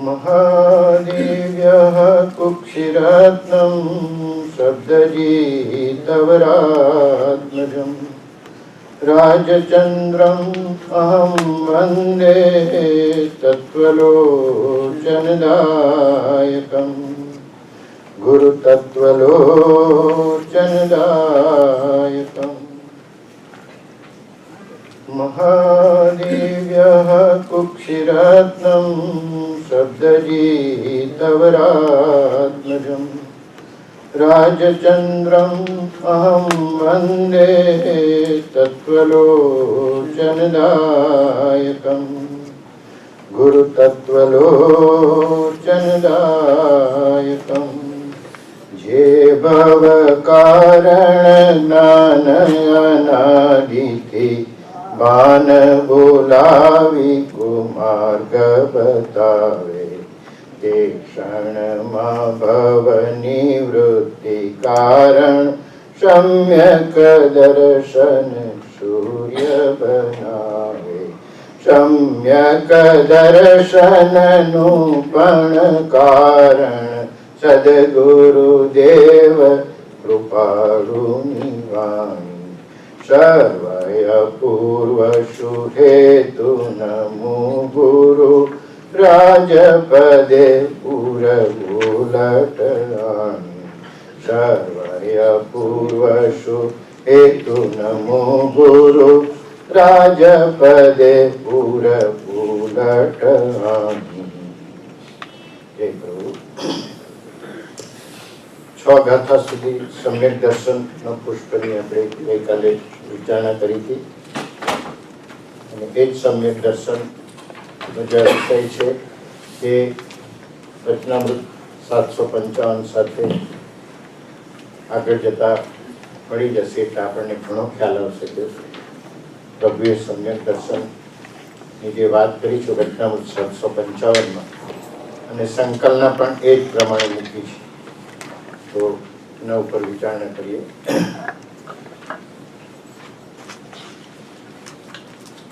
महादेव्यः कुक्षिरत्नं शब्दजितवरात्मजं राजचन्द्रम् अहं वन्दे तत्त्वलोचनदायकम् गुरुतत्त्वलोचनदायकम्। महादेव्यः कुक्षिरत्नं शब्दजितवरात्मजं राजचन्द्रम् अहं वन्दे तत्त्वलोचनदायकम् गुरुतत्त्वलोचनदायकम्। जे भवकारण ज्ञाननादिति बान बोलावी कुमार्ग बतावे ते क्षणमा भव निवृत्ति कारण सम्यक दर्शन सूर्य बनावे सम्यक दर्शन नुपण कारण सद्गुरुदेव कृपाळु निवाणी सर्वय पूर्वशु हेतु नमो गुरु राजपदे पूरबुलटराणी सर्वय पूर्वशु हेतु नमो गुरु राजपदे पूरबुलटराणी। जय प्रभु। 6 ગાથા સુધી સમ્યક દર્શનના પુષ્પની આપણે ગઈકાલે વિચારણા કરી હતી અને એ જ સમ્યક દર્શનનો જે વિષય છે એ વચનામૃત 755 સાથે આગળ જતા મળી જશે એટલે આપણને ઘણો ખ્યાલ આવશે કે પ્રભુએ સમ્યક દર્શનની જે વાત કરી છે વચનામૃત 755માં અને સંકલના પણ એ જ પ્રમાણે મૂકી છે તો એના ઉપર વિચારણા કરીએ।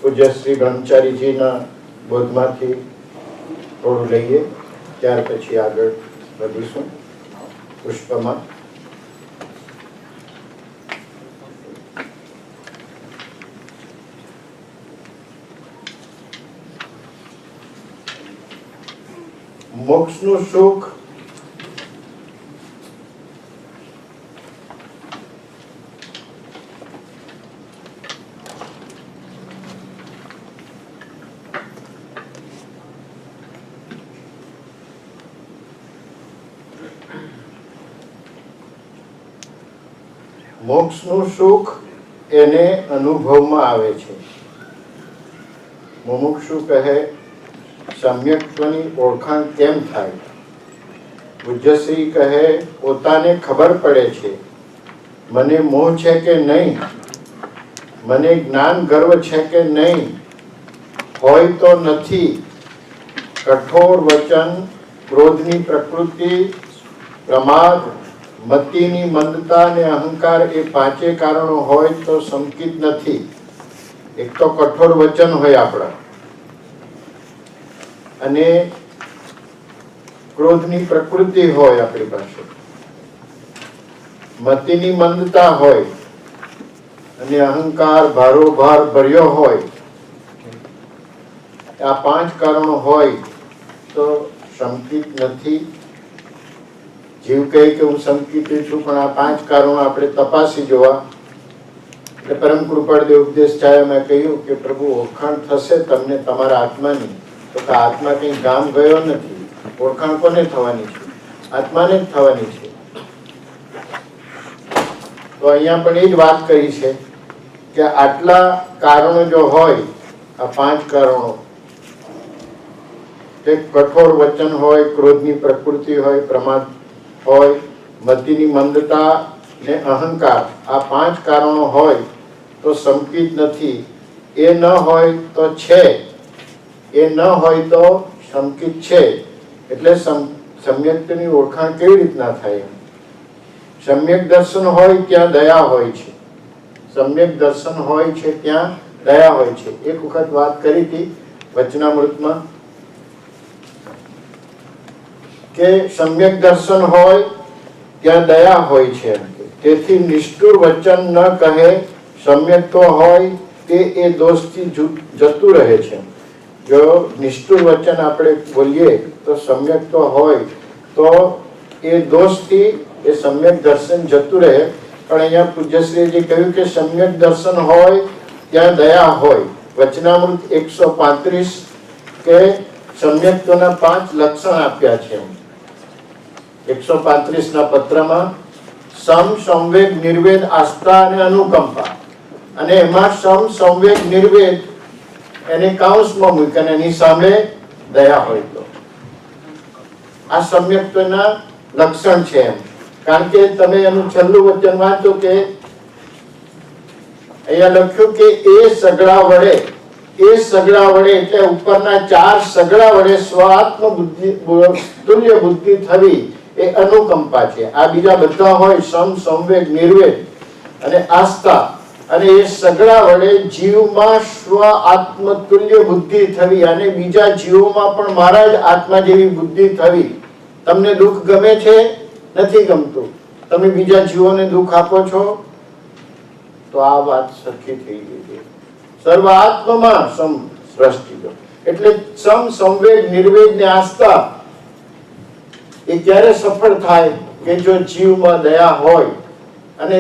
પૂજ્ય શ્રી બ્રહ્મચારીજીના બોધમાંથી થોડું લઈએ ત્યાર પછી આગળ વધીશું પુષ્પમાં। મોક્ષનું સુખ મોક્ષનું સુખ એને અનુભવમાં આવે છે। મુમુક્ષુ કહે સમ્યક્ત્વની ઓળખાણ કેમ થાય? પૂજ્યશ્રી કહે પોતાને ખબર પડે છે મને મોહ છે કે નહીં, મને જ્ઞાન ગર્વ છે કે નહીં, હોય તો નથી। કઠોર વચન, ક્રોધની પ્રકૃતિ, પ્રમાદ, મતિની મંદતા અને અહંકાર એ પાંચે કારણો હોય તો સંકિત નથી। એક તો કઠોર વચન હોય આપણા અને ક્રોધની પ્રકૃતિ હોય આપણી પાસે, મતિની મંદતા હોય અને અહંકાર ભારોભાર ભર્યો હોય। આ 5 કારણો હોય તો સંકિત નથી। જીવ કહે કે હું સંકિત છું પણ આ 5 કારણો આપણે તપાસી જોવા। એટલે પરમ કૃપાળદેવ ઉપદેશ છાયામાં કહ્યું કે પ્રભુ ઓળખાણ થશે તમને તમારા આત્માની, તો કે આત્મા કઈ ગામ ગયો નથી, ઓળખાણ કોને થવાની છે? આત્માને જ થવાની છે। તો અહીંયા પણ એ જ વાત કરી છે કે આટલા કારણો જો હોય, આ 5 કારણો, એક કઠોર વચન હોય, ક્રોધની પ્રકૃતિ હોય, પ્રમાદ હોય, મતિની મંદતા ને અહંકાર, આ 5 કારણો હોય તો સંકિત નથી। એ ન હોય તો છે, એ ન હોય તો સંકિત છે। એટલે સમ્યક્તની ઓળખાણ કેવી રીતના થાય? સમ્યક દર્શન હોય ત્યાં દયા હોય છે, સમ્યક દર્શન હોય છે ત્યાં દયા હોય છે। એક વખત વાત કરી હતી વચનામૃતમાં કે સમ્યક દર્શન હોય ત્યાં દયા હોય છે. તેથી નિષ્ઠુર વચન ન કહે, સમ્યક તો હોય તે એ દોષથી જતું રહે છે. જો નિષ્ઠુર વચન આપણે બોલીએ તો સમ્યક તો હોય તો એ દોષથી એ સમ્યક દર્શન જતું રહે. પણ અહીંયા પૂજ્યશ્રીજી કહ્યું કે સમ્યક દર્શન હોય ત્યાં દયા હોય. વચનામૃત 135 કે સમ્યક્તોના 5 લક્ષણ આપ્યા છે. 135 ના પત્રમાં સમ, સંવેગ, નિર્વેદ, આસ્થા અને અનુકંપા. અને એમાં સમ, સંવેગ, નિર્વેદ એને કાઉન્સમાં મૂક્યા એની સામે દયા હોય તો આ સમ્યક્તના લક્ષણ છે એમ. કારણ કે તમે એનું છેલ્લું વચન વાંચો કે અહીંયા લખ્યું કે એ સગડા વડે એટલે ઉપરના 4 સગડા વડે સ્વાત્મ બુદ્ધિ તુલ્ય બુદ્ધિ થવી એ અનુકંપા છે. આ બીજા બધા હોય સમ, સંવેગ, નિર્વેદ અને આસ્થા. અને એ સગડા વડે જીવમાં સ્વ આત્મ તુલ્ય બુદ્ધિ થવી અને બીજા જીવોમાં પણ મારા જ આત્મા જેવી બુદ્ધિ થવી. તમને દુઃખ ગમે છે? નથી ગમતું? તમે બીજા જીવોને દુઃખ આપો છો? તો આ વાત સરખી થઈ ગઈ છે. સર્વ આત્મમાં સમ સૃષ્ટિ. એટલે સમ, સંવેગ, નિર્વેદ ને આસ્થા એ ક્યારે સફળ થાય કે જો જીવમાં દયા હોય. અને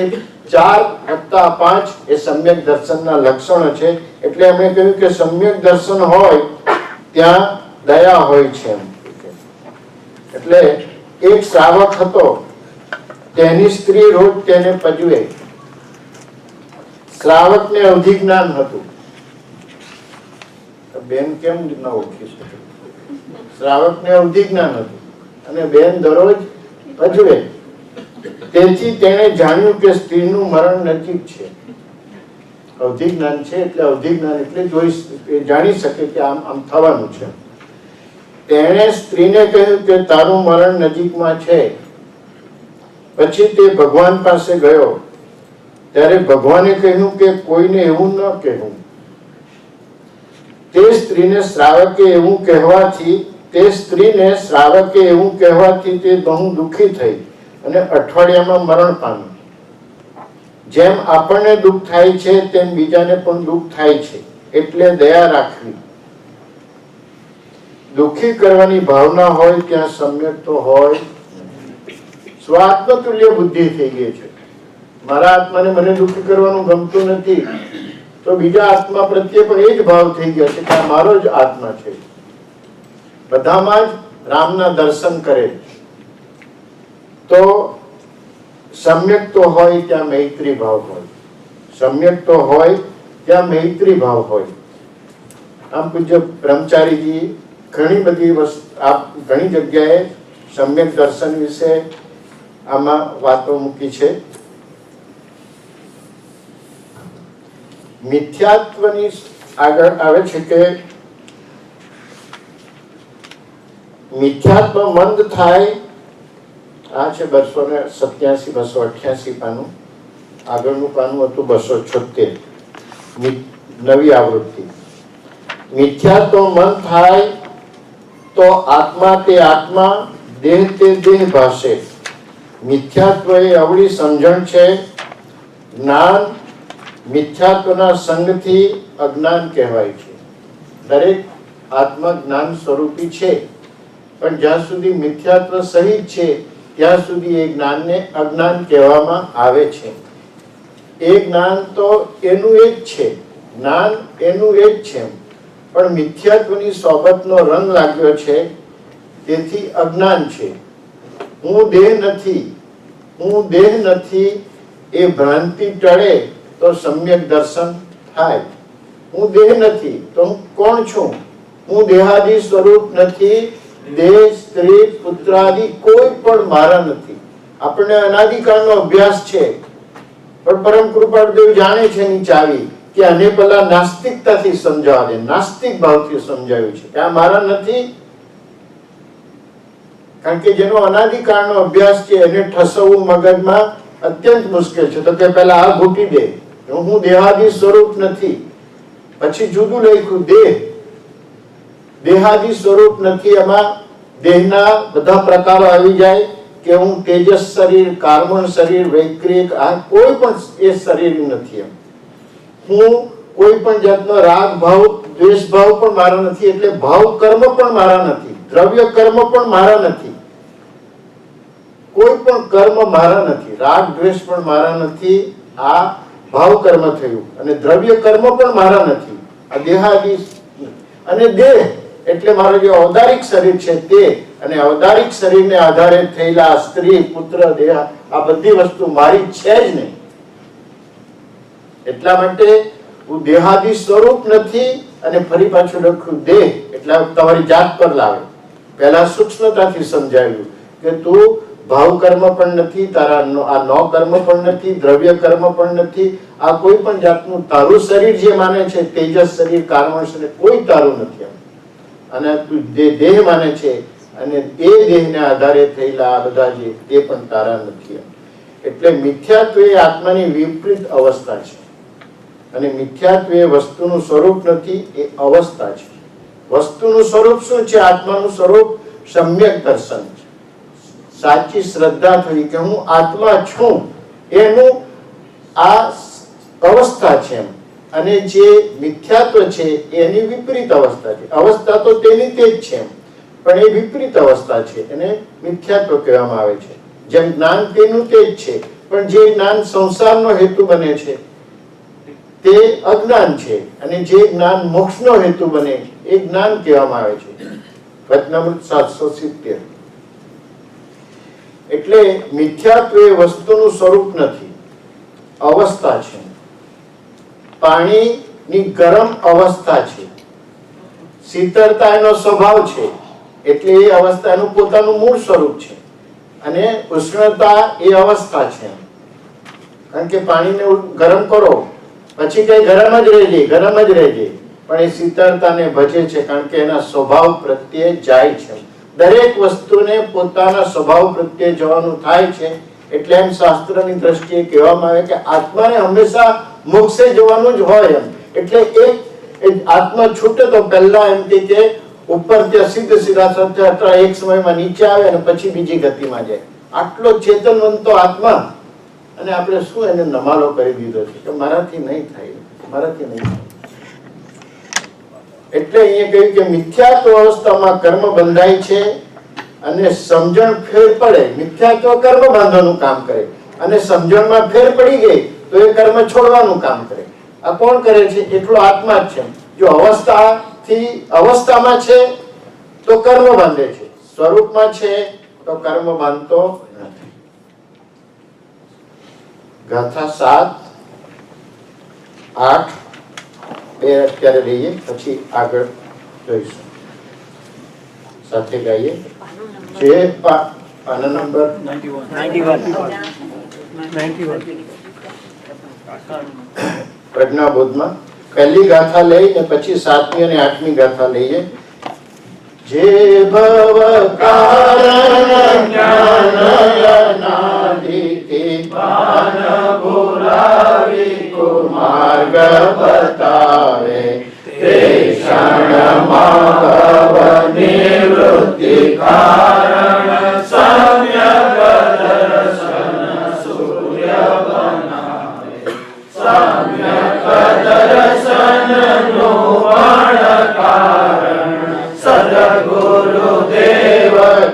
4 વત્તા 5 એ સમ્યક દર્શનના લક્ષણો છે. એટલે એમણે કહ્યું કે સમ્યક દર્શન હોય ત્યાં દયા હોય છે. એટલે એક શ્રાવક હતો, તેની સ્ત્રી રોજ તેને પજવે. શ્રાવકને અવધિ જ્ઞાન હતું. બેન કેમ ન ઓળખી શકે? શ્રાવકને અવધિ જ્ઞાન હતું અને બેન દરરોજ પજવે. તેથી તેણે જાણ્યું કે સ્ત્રીનું મરણ નજીક છે. અવધિ જ્ઞાન છે એટલે અવધિ જ્ઞાન એટલે જાણી શકે કે આમ થવાનું છે. તેણે સ્ત્રીને કહ્યું કે તારું મરણ નજીકમાં છે. પછી તે ભગવાન પાસે ગયો ત્યારે ભગવાને કહ્યું કે કોઈને એવું ન કહેવું. તે સ્ત્રીને શ્રાવકે એવું કહેવાથી તે બહુ દુઃખી થઈ અને અઠવાડિયામાં મરણ પામી. જેમ આપણને દુઃખ થાય છે તેમ બીજાને પણ દુઃખ થાય છે. એટલે દયા રાખવી. દુઃખી કરવાની ભાવના હોય ત્યાં સમ્યક તો હોય. સ્વાત્મતુલ્ય બુદ્ધિ થઈ ગઈ છે. મારા આત્માને મને દુઃખી કરવાનું ગમતું નથી તો બીજા આત્મા પ્રત્યે પણ એ જ ભાવ થઈ ગયા છે કે આ મારો જ આત્મા છે. બધામાં જ રામના દર્શન કરે તો સમ્યક તો હોય ત્યાં મૈત્રી ભાવ હોય. સમ્યક તો હોય ત્યાં મૈત્રી ભાવ હોય. આમ પૂજ્ય બ્રહ્મચારીજી ઘણી જગ્યાએ સમ્યક દર્શન વિશે આમાં વાતો મૂકી છે. મિથ્યાત્વની આગળ આવે છે કે મિથ્યાત્વ મંદ થાય. આ છે 287 288 પાનું. આગળનું પાનું હતું 276 નવી આવૃત્તિ. મિથ્યાત્વ મંદ થાય તો આત્મા તે આત્મા, દેહ તે દેહ ભાસે. મિથ્યાત્વ એ અવળી સમજણ છે. જ્ઞાન મિથ્યાત્વના સંગથી અજ્ઞાન કહેવાય છે. દરેક આત્મા જ્ઞાન સ્વરૂપી છે પણ જ્યાં સુધી મિથ્યાત્વ સહિત છે ત્યાં સુધી એ જ્ઞાનને અજ્ઞાન કહેવામાં આવે છે. એ જ્ઞાન તો એનું એ જ છે. જ્ઞાન એનું એ જ છે પણ મિથ્યાત્વની સોબતનો રંગ લાગ્યો છે તેથી અજ્ઞાન છે. હું દેહ નથી એ ભ્રાંતિ ટળે તો સમ્યક દર્શન થાય. હું દેહ નથી તો હું કોણ છું? હું દેહાદી સ્વરૂપ નથી. દેહ, સ્ત્રી, પુત્રાદિ કોઈ પણ મારા નથી. આપણને અનાદિકાળનો અભ્યાસ છે પણ પરમ કૃપાળદેવ જાણે છે એની ચાવી કે આને પેલા નાસ્તિકતાથી સમજાવવા દે. નાસ્તિક ભાવથી સમજાવ્યું છે કે આ મારા નથી. કારણ કે જેનો અનાદિકાળનો અભ્યાસ છે એને ઠસવવું મગજમાં અત્યંત મુશ્કેલ છે. તો કે પેલા આ ઘૂંટી દે હું દેહાદી સ્વરૂપ નથી. પછી જુદું લખ્યું દેહાદી સ્વરૂપ નથી. એમાં દેહના બધા પ્રકારો આવી જાય કે હું તેજસ શરીર, કાર્બન શરીર, વૈક્રિક, આ કોઈ પણ એ શરીર નથી. એમ હું કોઈ પણ જાતનો રાગ ભાવ, દ્વેષ ભાવ પણ મારા નથી, એટલે ભાવ કર્મ પણ મારા નથી, દ્રવ્ય કર્મ પણ મારા નથી, કોઈ પણ કર્મ મારા નથી, રાગ દ્વેષ પણ મારા નથી. આ ભાવ કર્મ થયું. અને દ્રવ્ય કર્મ પણ મારા નથી. આ દેહાદી અને દેહ એટલે મારું જે ઔદારિક શરીર છે તે, અને ઔદારિક શરીરને આધારે થયેલા સ્ત્રી, પુત્ર, દેહ, આ બધી વસ્તુ મારી છે જ નહીં. એટલા માટે હું દેહાદી સ્વરૂપ નથી. અને ફરી પાછું લખ્યું દેહ એટલે તમારી જાત પર લાવે. પહેલા સૂક્ષ્મતાથી સમજાવ્યું કે તું ભાવ કર્મ પણ નથી, તારા આ નો કર્મ પણ નથી, દ્રવ્ય કર્મ પણ નથી, આ કોઈ પણ જાતનું તારું શરીર જે માને છે, તેજસ શરીર, કાર્બન શરીર, કોઈ તારું નથી. અને તું દેહ માને છે, અને એ દેહને આધારે થયેલા આ બધા જે તે પણ તારા નથી. એટલે મિથ્યાત્વ એ આત્માની વિપરીત અવસ્થા છે. અને મિથ્યાત્વ એ વસ્તુનું સ્વરૂપ નથી, એ અવસ્થા છે. વસ્તુનું સ્વરૂપ શું છે? આત્માનું સ્વરૂપ સમ્યક દર્શન છે. સાચી શ્રદ્ધા થઈ કે હું આત્મા છું, એનું આ અવસ્થા છે. અને જે મિથ્યાત્વ છે એની વિપરીત અવસ્થા છે. અવસ્થા તો તેની તે જ છે, પણ એ વિપરીત અવસ્થા છે, એને મિથ્યાત્વ કહેવામાં આવે છે. જેમ જ્ઞાન તેનું તે જ છે, પણ જે જ્ઞાન સંસારનો હેતુ બને છે તે અજ્ઞાન છે, અને જે જ્ઞાન મોક્ષનો હેતુ બને એ જ્ઞાન કહેવામાં આવે છે. વચનામૃત 770. એટલે મિથ્યાત્વ એ વસ્તુનું સ્વરૂપ નથી, અવસ્થા છે. પાણીની ગરમ અવસ્થા છે, શીતળતા એનો સ્વભાવ છે, એટલે એ અવસ્થા એનું પોતાનું મૂળ સ્વરૂપ છે. અને ઉષ્ણતા એ અવસ્થા છે. કારણ કે પાણીને ગરમ કરો પછી કઈ ગરમ જ રહેજે, ગરમ જ રહેજે, પણ એ શીતળતાને ભજે છે, કારણ કે એના સ્વભાવ પ્રત્યે જાય છે. દરેક વસ્તુને પોતાના સ્વભાવ પ્રત્યે જવાનું થાય છે. એટલે એમ શાસ્ત્રની દ્રષ્ટિએ કહેવામાં આવે કે આત્માને હંમેશા મોક્ષે જવાનું જ હોય. એમ એટલે એક આત્મા છૂટે તો પહેલા એમ કે ઉપર ત્યાં સીધા થતા એક સમયમાં નીચે આવે અને પછી બીજી ગતિમાં જાય. આટલો ચેતનવંતો આત્મા, અને આપણે શું એને નમાલો કરી દીધો છે કે મારાથી નહીં થાય, મારાથી નહીં થાય. એટલે અહીંયા કહ્યું કે મિથ્યાત્વ અવસ્થામાં કર્મ બંધાય છે અને સમજણ ફેર પડે. મિથ્યાત્વ કર્મ બાંધવાનું કામ કરે, અને સમજણમાં ફેર પડી ગઈ તો એ કર્મ છોડવાનું કામ કરે. આ કોણ કરે છે? એટલો આત્મા જ છે. જો અવસ્થામાં છે તો કર્મ બાંધે છે, સ્વરૂપમાં છે તો કર્મ બાંધતો નથી. ગાથા 7, 8 બે અત્યારે લઈએ, પછી આગળ જોઈશું. સાથે ગાઈએ. જે પાના નંબર 91 પ્રજ્ઞાબોધમાં પહેલી ગાથા લઈને પછી 7મી અને 8મી ગાથા લઈએ. જે ભવ કારણ જ્ઞાન અનાદિથી પાન ભૂલાવી કુમાર્ગ બતાવે, તે ક્ષણમાં ભવ નિવૃત્તિ કારણ સમ્યક દર્શન સૂર્ય બનાવે. સમ્યક દર્શનનું પણ કારણ સદગુરુદેવ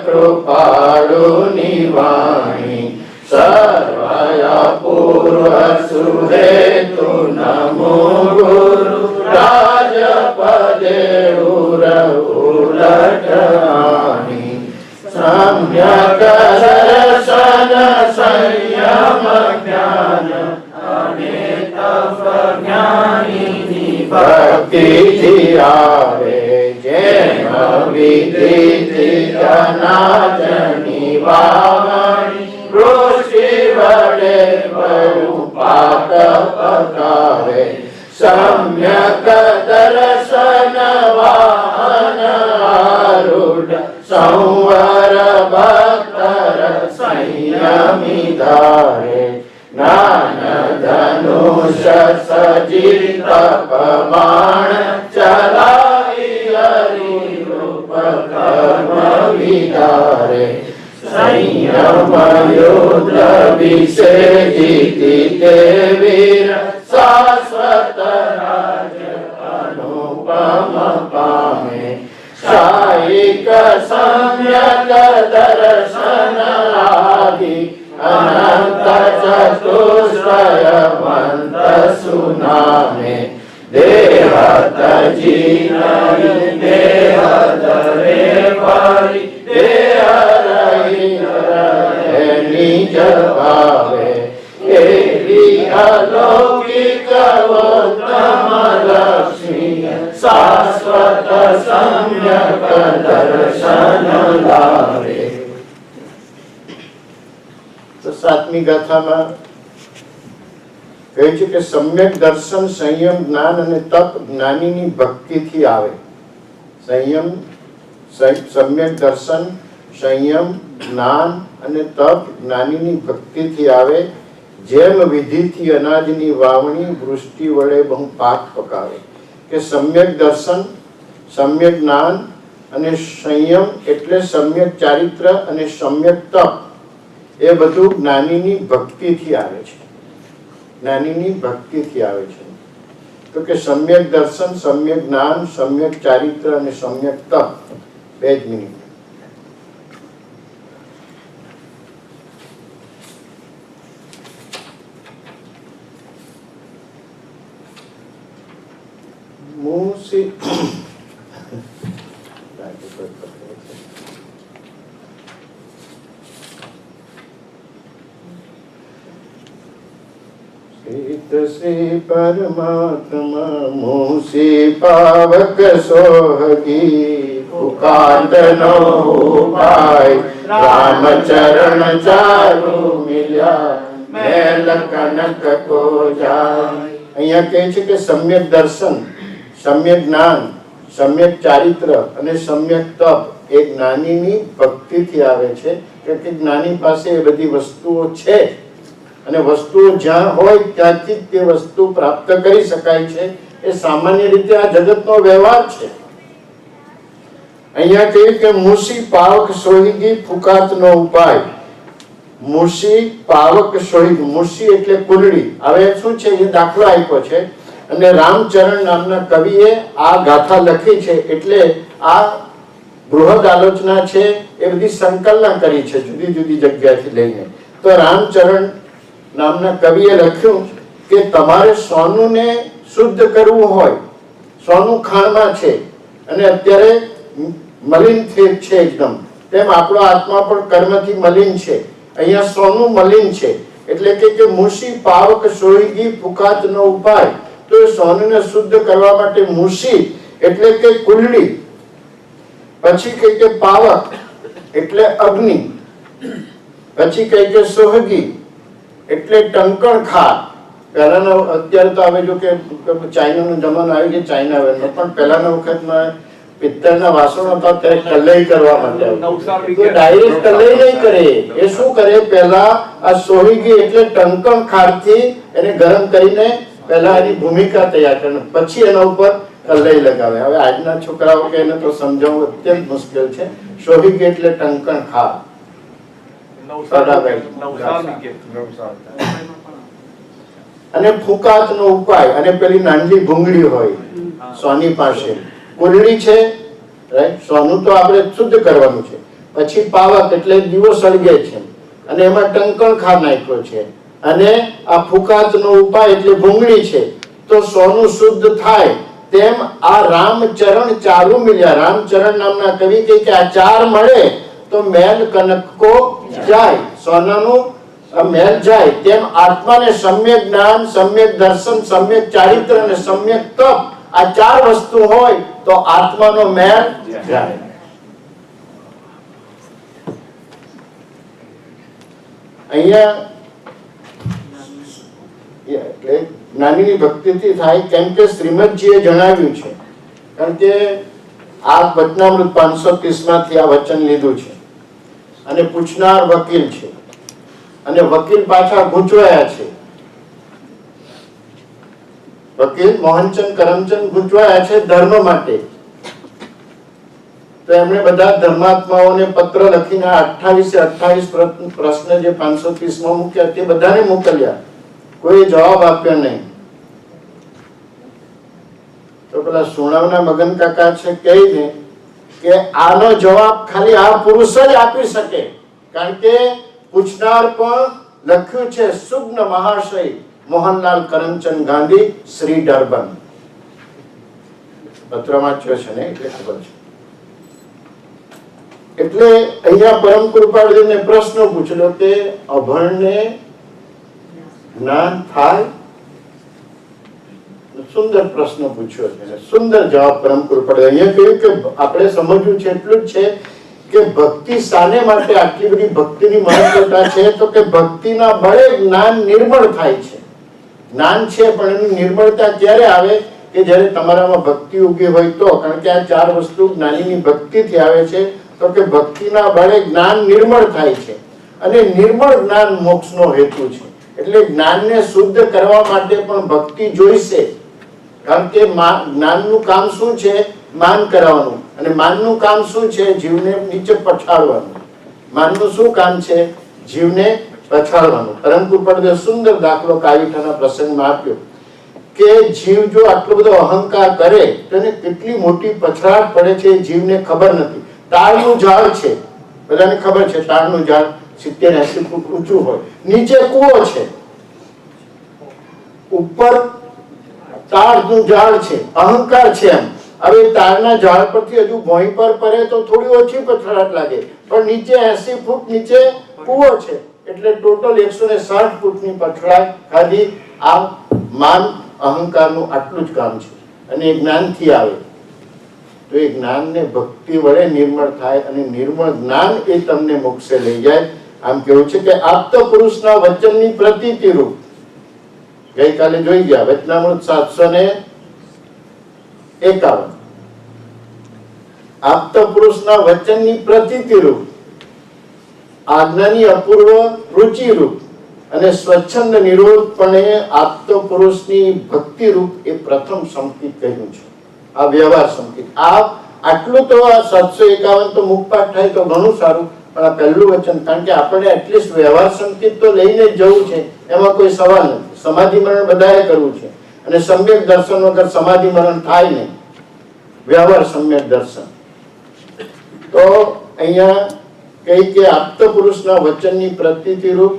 કૃપાળુની વાણી. સર્વયા પૂર્વ સુહેતુ નમો ગુરુ રાજપદે ઉલટણી. સમ્યક દર્શન સંયમ જ્ઞાન અને તપ જ્ઞાનીની ભક્તિથી આવે. જેમ વિધિથી અનાજની વાવણી કૃષિ વડે બહુ પાક પકાવે. સમ્યક દર્શન વાહન આરૂઢ સંવર ભક્તર સંયમી ધારે. જ્ઞાન ધનુષ સજી તપમાણ ચલાવી હરિ રૂપ કર્મ ત્યારે સંયમ યુદ્ધ વિશે જીતી તે વીર શાશ્વત રાજ્ય અનુપમ પામે શાયિક સમ્યક દર્શન આદિ અનંત ચતુષ્ટયવંત સુનામે દેહ તજી દેહ ધરે પરી દેહ રહી નિજ ભાવે એવી અલૌકિક ઉત્તમ લક્ષ્મી શાશ્વત સમ્યક દર્શન લાવે. તો સાતમી ગાથામાં કહે છે કે સમ્યક દર્શન સંયમ જ્ઞાન અને તપ જ્ઞાનીની ભક્તિથી આવે. સમ્યક દર્શન સંયમ જ્ઞાન અને તપ જ્ઞાનીની ભક્તિથી આવે. જેમ વિધિથી અનાજની વાવણી વૃષ્ટિ વડે બહુ પાક પકાવે. કે સમ્યક દર્શન સમ્યક જ્ઞાન અને સંયમ એટલે સમ્યક ચારિત્ર અને સમ્યક તપ એ બધું જ્ઞાનીની ભક્તિથી આવે છે. જ્ઞાનીની ભક્તિથી આવે છે. તો કે સમ્યક દર્શન સમ્યક જ્ઞાન સમ્યક ચારિત્ર અને સમ્યક તપ. 2 મિનિટ. મૂસી શ્રી પરમાત્મા મૂસી પાવક સોહગી પુકાંત નો ઉપાય રામચરણ ચારુ મિલ્યા મેલ કનક કો જાય. અહીંયા કહે છે કે સમ્યક દર્શન સમ્યક જ્ઞાન સમ્યક ચારિત્ર અને સમ્યક તપ એ જ્ઞાનીની ભક્તિથી આવે છે. કે જ્ઞાની પાસે એ બધી વસ્તુઓ છે અને વસ્તુઓ જ્યાં હોય ત્યાંથી તે વસ્તુ પ્રાપ્ત કરી શકાય છે. એ સામાન્ય રીતે આ જગતનો વ્યવહાર છે. અહીંયા કહ્યું કે મૂસી પાવક સોહિગી ફુકાતનો ઉપાય. મૂસી પાવક સોહિગી, મૂસી એટલે કુલડી. હવે શું છે એ દાખલો આપ્યો છે અને રામચરણ નામના કવિએ આ ગાથા લખી છે. એટલે આ બૃહદ આલોચના છે એ બધી સંકલન કરી છે જુદી જુદી જગ્યાથી લઈને. તો રામચરણ નામના કવિએ લખ્યું કે તમારે સોનુને શુદ્ધ કરવું હોય, સોનું ખાણમાં છે અને અત્યારે મલિન છે એકદમ, તેમ આપણો આત્મા પણ કર્મથી મલિન છે. અહીંયા સોનું મલિન છે એટલે કે મૂસી પાવક સોહિગી ફુકાતનો ઉપાય. તો એ સોનુને શુદ્ધ કરવા માટે મૂસી એટલે કે કુલડી, પછી કહે કે પાવક એટલે અગ્નિ, પછી કહે કે સોહગી એટલે ટંકણ ખાર. પહેલાના અત્યારે તો હવે જો કે ચાઇનાનો જમાનો આવી ગયો, ચાઇના વેરનો, પણ પહેલાના વખતમાં પિત્તળના વાસણો હતા ત્યારે કલઈ કરવા માટે ડાયરેક્ટ કલઈ નહીં કરે. એ શું કરે, પહેલા આ સોહિગી એટલે ટંકણ ખારથી એને ગરમ કરીને પહેલા એની ભૂમિકા તૈયાર કરે, પછી એના ઉપર કલઈ લગાવે. હવે આજના છોકરાઓ કે એને તો સમજાવવું અત્યંત મુશ્કેલ છે. સોહિગી એટલે ટંકણ ખાર. અને ફુકાતનો ઉપાય, અને પેલી નાનલી ભૂંગળી હોય સોની પાસે, કુલડી છે રાઈટ, સોનું તો આપણે શુદ્ધ કરવાનું છે. પછી પાવક એટલે દીવો સળગે છે અને એમાં ટંકણ ખાર નાખ્યો છે, અને આ ફુકાતનો ઉપાય એટલે ભૂંગળી છે. તો સોનું શુદ્ધ થાય તેમ આ રામચરણ ચારુ મિલ્યા. રામચરણ નામના કવિ કહે કે આ ચાર મળે તો મેલ કનકો જાય, સોનાનું મેલ જાય. તેમ આત્માને સમ્યક જ્ઞાન સમ્યક દર્શન સમ્યક ચારિત્ર અને સમ્યક તપ આ ચાર વસ્તુ હોય તો આત્માનો મેલ જાય. અહીંયા જ્ઞાનીની ભક્તિથી થાય, કેમ કે શ્રીમદજીએ જણાવ્યું છે. કારણ કે આ વચનામૃત 530 માંથી આ વચન લીધું છે અને પૂછનાર વકીલ છે અને વકીલ પાછા ગૂંચવાયા છે. વકીલ મોહનચંદ કરમચંદ ગૂંચવાયા છે ધર્મ માટે. તો તો એમણે બધા ધર્માત્માઓને પત્ર લખીને 28 પ્રશ્ન જે 530 માં મૂક્યા તે બધાને મોકલ્યા, કોઈ જવાબ આપ્યો નહીં. તો પેલા સુણાવના મગન કાકા છે કહીને કે આનો જવાબ ખાલી આ પુરુષ જ આપી શકે, કારણ કે પૂછનાર પણ લખ્યું છે સુગ્ન મહાશય મોહનલાલ કરમચંદ ગાંધી, શ્રી ડર્બન. પત્ર વાંચ્યો છે ને એટલે ખબર છે. એટલે અહીંયા પરમ કૃપાળુજીને પ્રશ્ન પૂછેલો કે અભણને જ્ઞાન થાય? સુંદર પ્રશ્ન પૂછ્યો છે, સુંદર જવાબ પરમ કૃપાળુ. અહીંયા કહ્યું કે આપણે સમજવું છે એટલું જ છે કે ભક્તિ શાને માટે આટલી બધી ભક્તિની મહત્વતા છે, તો કે ભક્તિના બળે જ્ઞાન નિર્મળ થાય છે. જ્ઞાન છે પણ એની નિર્મળતા ક્યારે આવે કે જ્યારે તમારામાં ભક્તિ ઉગી હોય તો. કારણ કે આ ચાર વસ્તુ જ્ઞાનીની ભક્તિથી આવે છે. તો કે ભક્તિના બળે જ્ઞાન નિર્મળ થાય છે અને નિર્મળ જ્ઞાન મોક્ષનો હેતુ છે. એટલે જ્ઞાનને શુદ્ધ કરવા માટે પણ ભક્તિ જોઈશે. કારણ કે જ્ઞાનનું કામ શું છે? માન કરાવવાનું. અને માનનું કામ શું છે? જીવને નીચે પછાડવાનું. માનનું શું કામ છે? જીવને પછાડવાનું. પરમ કૃપાળુએ સુંદર દાખલો કાવીઠાના પ્રસંગમાં આપ્યો કે જીવ જો આટલો બધો અહંકાર કરે તો એને કેટલી મોટી પછડાટ પડે છે, જીવને ખબર નથી. તાળનું ઝાડ છે, બધાને ખબર છે, તાળનું ઝાડ 70-80 ફૂટ ઊંચું હોય, નીચે કૂવો છે, ઉપર તાળનું ઝાડ છે, અહંકાર છે. એમ હવે તાળના ઝાડ પરથી હજુ ભોંય પર પડે તો થોડી ઓછી પછડાટ લાગે, પણ નીચે 80 ફૂટ નીચે કૂવો છે એટલે ટોટલ 160 ફૂટની પછડાટ ખાલી. આ માન અહંકારનું આટલું જ કામ છે. અને જ્ઞાનથી આવે તો એ જ્ઞાનને ભક્તિ વડે નિર્મળ થાય અને નિર્મળ જ્ઞાન એ તમને મોક્ષે લઈ જાય. આમ કેવું છે કે આપત પુરુષના વચનની પ્રતીતિ રૂપ. ગઈકાલે જોઈ ગયા વચનામૃત 751. આપત પુરુષના વચનની પ્રતીતિ રૂપ, આજ્ઞાની અપૂર્વ રુચિ રૂપ અને સ્વચ્છંદ નિરોધપણે આપત પુરુષની ભક્તિ રૂપ એ પ્રથમ સંકેત કહ્યું છે. આ વ્યવહાર સંકેત. આટલું તો આ 751 તો મુખપાઠ થાય તો ઘણું સારું, પણ આ પહેલું વચન, કારણ કે આપણે એટલીસ્ટ વ્યવહાર સંકેત તો લઈને જ જવું છે, એમાં કોઈ સવાલ નથી. સમાધિ મરણ બધાએ કરવું છે અને સમ્યક દર્શન વગર સમાધિ મરણ થાય નહીં. વ્યવહાર સમ્યક દર્શન. તો અહીંયા કઈ કે આપત પુરુષના વચનની પ્રતીતિ રૂપ,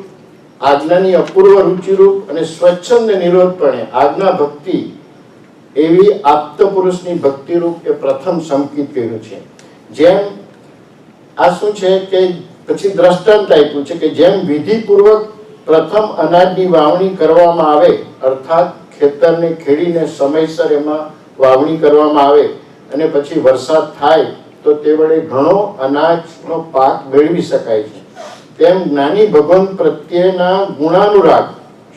આજ્ઞાની અપૂર્વ રુચિ રૂપ અને સ્વચ્છંદ નિરોધપણે આજ્ઞા ભક્તિ એવી આપત પુરુષની ભક્તિ રૂપ એ પ્રથમ સંકેત કર્યું છે. જેમ આ શું છે કે પછી દ્રષ્ટાંત આપ્યું છે કે જેમ વિધિપૂર્વક પ્રથમ અનાજની વાવણી કરવામાં આવે, અર્થાત ખેતરને ખેડીને સમયસર એમાં વાવણી કરવામાં આવે અને પછી વરસાદ થાય તો તે વડે ઘણો અનાજનો પાક મેળવી શકાય છે, તેમ જ્ઞાની ભગવાન પ્રત્યેના ગુણાનુરાગ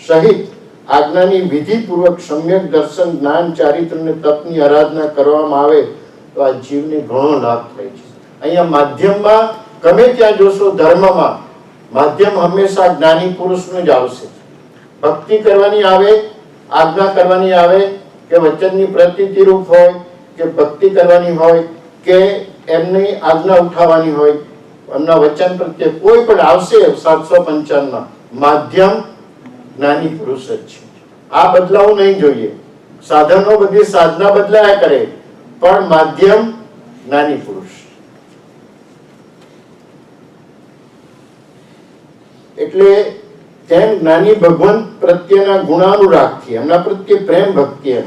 સહિત આજ્ઞાની વિધિપૂર્વક સમ્યક દર્શન, જ્ઞાન, ચારિત્ર અને તપની આરાધના કરવામાં આવે તો આ જીવને ઘણો લાભ થાય છે. અહીંયા માધ્યમમાં ગમે ત્યાં જોશો, ધર્મમાં માધ્યમ હંમેશા જ્ઞાની પુરુષનું જ આવશે. ભક્તિ કરવાની આવે, આજ્ઞા કરવાની આવે કે વચનની પ્રતીતિ રૂપ હોય કે ભક્તિ કરવાની હોય કે એમની આજ્ઞા ઉઠાવવાની હોય, એમના વચન પ્રત્યે કોઈ પણ આવશે. 755 માધ્યમ જ્ઞાની પુરુષ જ છે. આ બદલાવું નહીં જોઈએ. સાધનો બધી સાધના બદલાયા કરે પણ માધ્યમ જ્ઞાની પુરુષ. એટલે તેમ જ્ઞાની ભગવાન પ્રત્યેના ગુણાનુરાગથી, એમના પ્રત્યે પ્રેમ ભક્તિ. એમ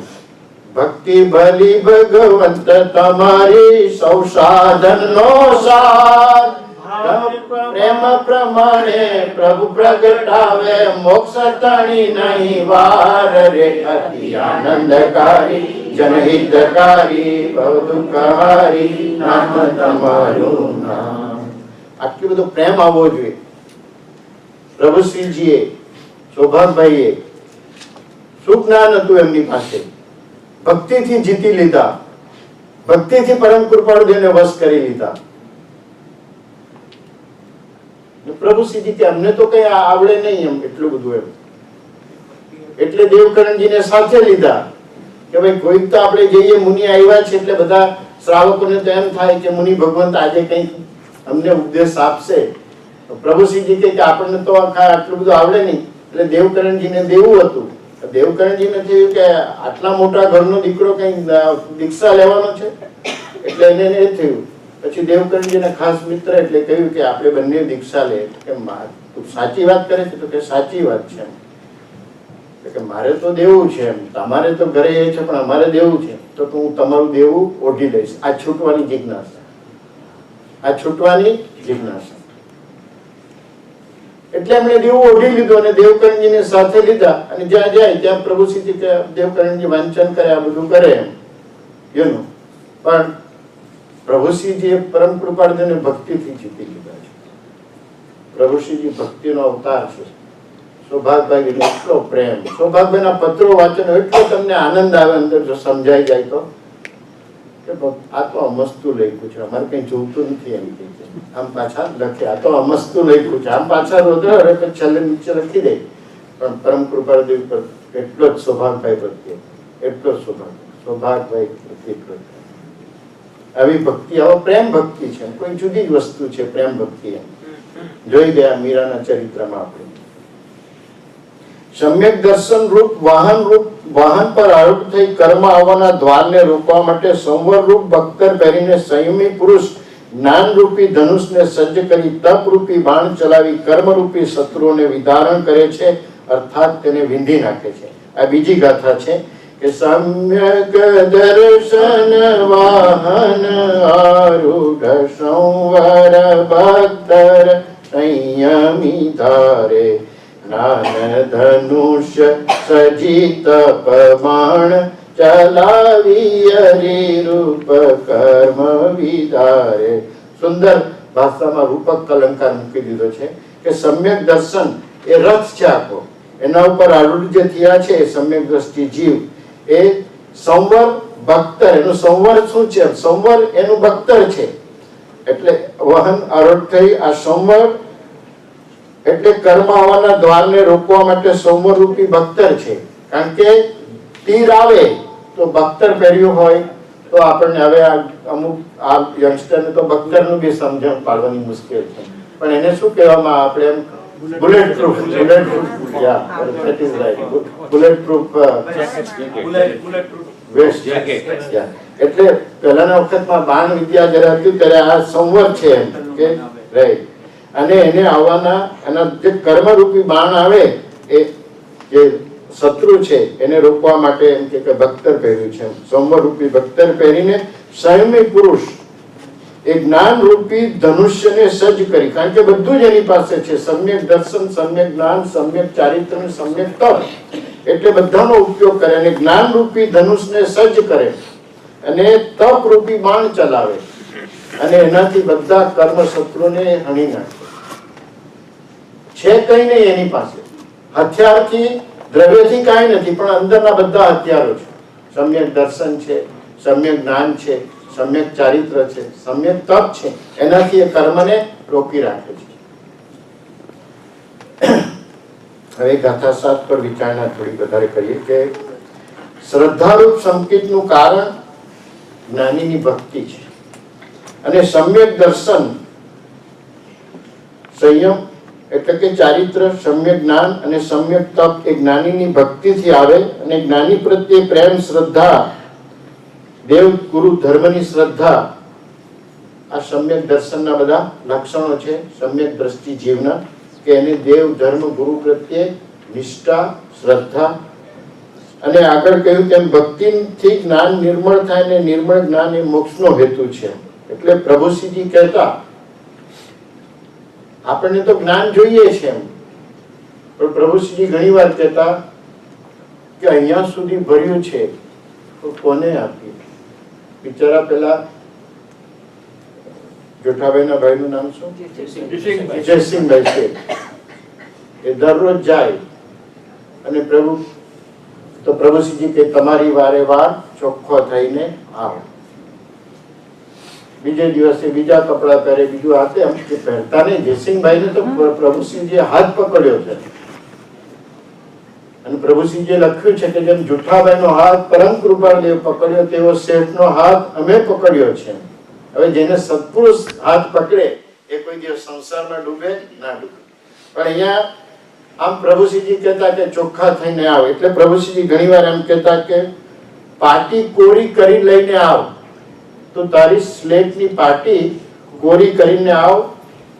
ભક્તિ ભલી ભગવંત તમારી સૌ સાધનનો સાર, પ્રેમ પ્રમાણે પ્રભુ પ્રગટાવે મોક્ષ તણી નહીં વાર રે. અતિ આનંદકારી જનહિતકારી ભવ દુઃખહારી નામ તમારું નામ. આટલો બધો પ્રેમ આવવો જોઈએ. પ્રભુશ્રીજીએ, સૌભાગભાઈએ શું જ્ઞાન હતું એમની પાસે? ભક્તિથી જીતી લીધા, ભક્તિથી પરમ કૃપાળુદેવને વશ કરી લીધા. પ્રભુશ્રીજી કે અમને તો કઈ આવડે નહીં એમ એટલું બધું એમ. એટલે દેવકરણજીને સાથે લીધા કે ભાઈ કોઈક તો આપણે જઈએ, મુનિ આવ્યા છે એટલે બધા શ્રાવકોને તો એમ થાય કે મુનિ ભગવંત આજે કંઈક અમને ઉપદેશ આપશે. પ્રભુશ્રીજી કહે કે આપણને તો આટલું બધું આવડે નહીં. એટલે દેવકરણજીને દેવું હતું. દેવકરણજીને થયું કે આટલા મોટા ઘરનો દીકરો કઈ દીક્ષા લેવાનો છે, એટલે એને એ થયું. પછી દેવકરણજીના ખાસ મિત્ર એટલે કહ્યું કે આપણે બંને દીક્ષા લે. તું સાચી વાત કરે છે? તો કે સાચી વાત છે. કે મારે તો દેવું છે, એમ તમારે તો ઘરે એ છે પણ અમારે દેવું છે, તો હું તમારું દેવું ઓઢી લઈશ. આ છૂટવાની જિજ્ઞાસા, આ છૂટવાની જિજ્ઞાસા. એટલે એમણે દેવું ઓઢી લીધું અને દેવકરણજીને સાથે લીધા. અને જ્યાં જાય ત્યાં પ્રભુશ્રીજી દેવકરણજી વાંચન કરે, આ બધું કરે એમ એનું. પણ પ્રભુશ્રીજી એ પરમ કૃપાળુને ભક્તિથી જીતી લીધા છે. પ્રભુશ્રીજી ભક્તિનો અવતાર છે. સૌભાગભાઈ એટલો પ્રેમ, સૌભાગભાઈના પત્રો વાંચવાનો એટલો તમને આનંદ આવે અંદર, જો સમજાઈ જાય તો કે આ તો અમસ્તું લખ્યું છે, અમારે કઈ જોતું નથી એમ કે આમ પાછા લખે, આ તો અમસ્તું લખ્યું છે, આમ પાછા રોધે છેલ્લે નીચે લખી દે. પણ પરમ કૃપાળદેવ પર એટલો જ સૌભાગભાઈ પ્રત્યે, એટલો જ સૌભાગભાઈ પ્રત્યે આવી ભક્તિ, આવો પ્રેમ ભક્તિ છે, કોઈ જુદી જ વસ્તુ છે પ્રેમ ભક્તિ. એમ જોઈ ગયા મીરાના ચરિત્રમાં આપણે. સમ્યક દર્શન રૂપ વાહન પર આરૂઢ થઈ કર્મ આવવાના દ્વારને રોકવા માટે સંવર રૂપ બખ્તર પહેરીને સંયમી પુરુષ જ્ઞાન રૂપી ધનુષને સજ્જ કરી તપ રૂપી બાણ ચલાવી કર્મરૂપી શત્રુઓને વિધારણ કરે છે, અર્થાત તેને વિંધી નાખે છે. આ બીજી ગાથા છે કે સમ્યક દર્શન વાહન આરૂઢ સંવર બખ્તર સંયમી ધારે જ્ઞાન ધનુષ્ય સજીત પમાણ ચલાવી હરિરૂપ કર્મ વિધારે. સુંદર ભાષામાં રૂપક અલંકાર મૂકી દીધો છે કે સમ્યક દર્શન એ રથ છે આખો, એના ઉપર આરૂઢ જે થયા છે સમ્યક દ્રષ્ટિ જીવ, એ સંવર બખ્તર, એનું સંવર શું છે? સંવર એનું બખ્તર છે. એટલે વાહન આરૂઢ થઈ આ સંવર એટલે કર્મ આવવાના દ્વારને રોકવા માટે સંવર રૂપી બખ્તર છે. કારણ કે તીર આવે તો બખ્તર પહેર્યું હોય તો આપણને હવે અમુક આ યંગસ્ટરને તો બખ્તરનું બી સમજણ પાડવાની મુશ્કેલ છે, પણ એને શું કહેવામાં આપણે એમ બુલેટ પ્રૂફ વેસ્ટ. એટલે પહેલાના વખતમાં બાણ વિદ્યા જયારે હતી ત્યારે આ સંવર છે એમ કે રાઈટ. અને એને આવવાના એના જે કર્મરૂપી બાણ આવે એ જે શત્રુ છે એને રોકવા માટે એમ કે બખ્તર પહેર્યું છે. સંવર રૂપી બખ્તર પહેરીને સંયમી પુરુષ એ જ્ઞાન રૂપી ધનુષ્યને સજ્જ કરી, કારણ કે બધું જ એની પાસે છે, સમ્યક દર્શન, સમ્યક જ્ઞાન, સમ્યક ચારિત્ર, સમ્યક તપ, એટલે બધાનો ઉપયોગ કરે અને જ્ઞાન રૂપી ધનુષને સજ્જ કરે અને તપ રૂપી બાણ ચલાવે અને એનાથી બધા કર્મ શત્રુને હણી નાખે. છે કઈ નહીં એની પાસે, હથિયારથી દ્રવ્યથી કાંઈ નથી, પણ અંદરના બધા હથિયારો છે. સમ્યક દર્શન છે, સમ્યક જ્ઞાન છે, સમ્યક ચારિત્ર છે, સમ્યક તપ છે, એનાથી એ કર્મને રોકી રાખે છે. હવે ગાથા 7 પર વિચારણા થોડી વધારે કરીએ કે શ્રદ્ધારૂપ સંકેતનું કારણ જ્ઞાનીની ભક્તિ છે અને સમ્યક દર્શન સંયમ એટલે કે ચારિત્ર, સમ્યક જ્ઞાન અને સમ્યક તપ એ જ્ઞાનીની ભક્તિથી આવે અને જ્ઞાની પ્રત્યે પ્રેમ, શ્રદ્ધા, દેવ ગુરુ ધર્મની શ્રદ્ધા, આ સમ્યક દર્શનના બધા લક્ષણો છે. સમ્યક દ્રષ્ટિ જીવના કે એને દેવ ધર્મ ગુરુ પ્રત્યે નિષ્ઠા, શ્રદ્ધા અને આગળ કહ્યું તેમ ભક્તિથી જ્ઞાન નિર્મળ થાય અને નિર્મળ જ્ઞાન એ મોક્ષનો હેતુ છે. એટલે પ્રભુશ્રીજી કહેતા આપણને તો જ્ઞાન જોઈએ છે એમ, પણ પ્રભુશ્રીજી ઘણી વાર કહેતા કે અહીંયા સુધી ભર્યું છે તો કોને આપીએ? બિચારા પેલા જોઠાભાઈના ભાઈનું નામ શું? જયસિંહભાઈ છે. એ દરરોજ જાય અને પ્રભુશ્રીજી કે તમારી વારે વાર ચોખ્ખો થઈને આવો. બીજે દિવસે બીજા કપડા પહેરે, બીજું હાથે એમ કે પહેરતા નહીં. જયસિંહભાઈ ને તો પ્રભુશ્રીજીએ હાથ પકડ્યો છે અને પ્રભુશ્રીજીએ લખ્યું છે કે જેમ જુઠ્ઠાભાઈનો હાથ પરમ કૃપાળદેવ પકડ્યો તેવો શેઠનો હાથ અમે પકડ્યો છે. હવે જેને સત્પુરુષ હાથ પકડે એ કોઈ દિવસ સંસારમાં ડૂબે ના ડૂબે. પણ અહીંયા આમ પ્રભુશ્રીજી કહેતા કે ચોખ્ખા થઈને આવ. એટલે પ્રભુશ્રીજી ઘણીવાર એમ કહેતા કે પાટી કોરી કરી લઈને આવ, તો તારી સ્લેટની પાટી કોરી કરીને આવ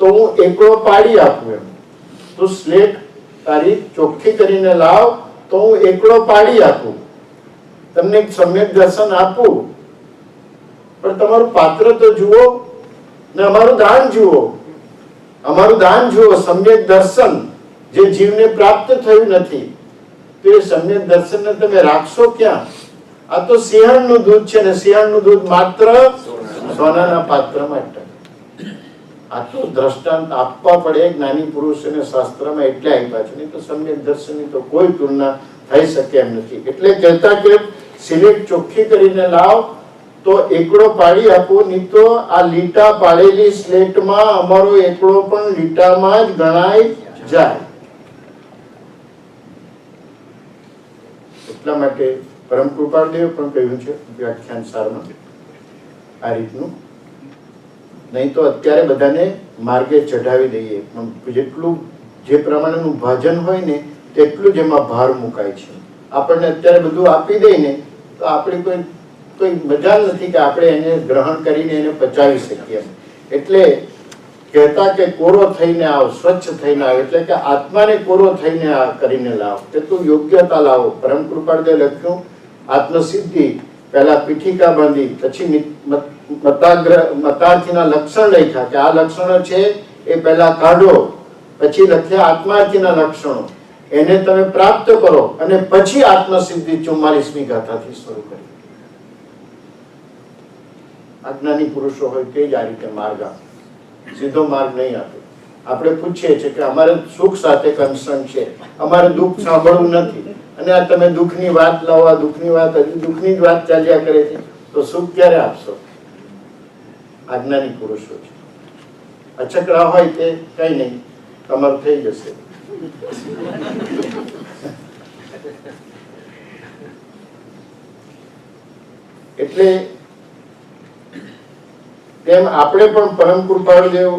તો હું એકલો પાડી આપું એમ. તો સ્લેટ તારી ચોખ્ખી કરીને લાવ તો હું એકલો પાડી આપું, તમને એક સમ્યક દર્શન આપું, પણ તમારું પાત્ર તો જુઓ ને અમારું દાન જુઓ. અમારું દાન જુઓ. સમ્યક દર્શન જે જીવને પ્રાપ્ત થયું નથી, તો એ સમ્યક દર્શનને તમે રાખશો ક્યાં? આ તો સિંહણનું દૂધ છે ને સિંહણનું દૂધ માત્ર સોનાના પાત્રમાં ટકે. આ તો દ્રષ્ટાંત આપવા પડે જ્ઞાની પુરુષોને શાસ્ત્રમાં એટલે આપ્યા છે, નહીં તો સમ્યક દર્શનની તો કોઈ તુલના થઈ શકે એમ નથી. એટલે કહેતા કે સિલેટ ચોખ્ખી કરીને લાવ તો એકડો પાડી આપો, નહીં તો આ લીટા પાડેલી સ્લેટમાં અમારો એકડો પણ લીટામાં જ ગણાય જાય. એટલા માટે પરમ કૃપાળદેવ પણ કહ્યું છે વ્યાખ્યાન સારમાં આ રીતનું. નહીં તો અત્યારે બધાને માર્ગે ચઢાવી દઈએ, પણ જેટલું જે પ્રમાણેનું ભાજન હોય ને તેટલું જ એમાં ભાર મુકાય છે. આપણને અત્યારે બધું આપી દે ને તો આપણી કોઈ મજા નથી કે આપણે એને ગ્રહણ કરીને એને પચાવી શકીએ. એટલે કહેતા કે કોરો થઈને આવ, સ્વચ્છ થઈને આવ, એટલે કે આત્માને કોરો થઈને કરીને લાવ, એટલું યોગ્યતા લાવો. પરમ કૃપાળદેવ લખ્યું આત્મસિદ્ધિ પહેલા પીઠિકા બાંધી, પછી મતાર્થીના લક્ષણ લખ્યા કે આ લક્ષણો છે એ પહેલા કાઢો, પછી લખ્યા આત્માર્થીના લક્ષણો, એને તમે પ્રાપ્ત કરો અને પછી આત્મસિદ્ધિ 44મી ગાથાથી શરૂ કરી. અજ્ઞાની પુરુષો હોય તે જ આ રીતે માર્ગ આપે, સીધો માર્ગ નહીં આપે. આપણે પૂછીએ છીએ કે અમારે સુખ સાથે કન્સર્ન છે, અમારે દુઃખ સાંભળવું નથી, અને આ તમે દુઃખની વાત લાવો, આ દુઃખની વાત, હજી દુઃખની જ વાત ચાલ્યા કરે છે, તો સુખ ક્યારે આપશો? અજ્ઞાની પુરુષો છે. અચકડા હોય તે કઈ નહીં, તમારું થઈ જશે. એટલે તેમ આપણે પણ પરમ કૃપાળદેવ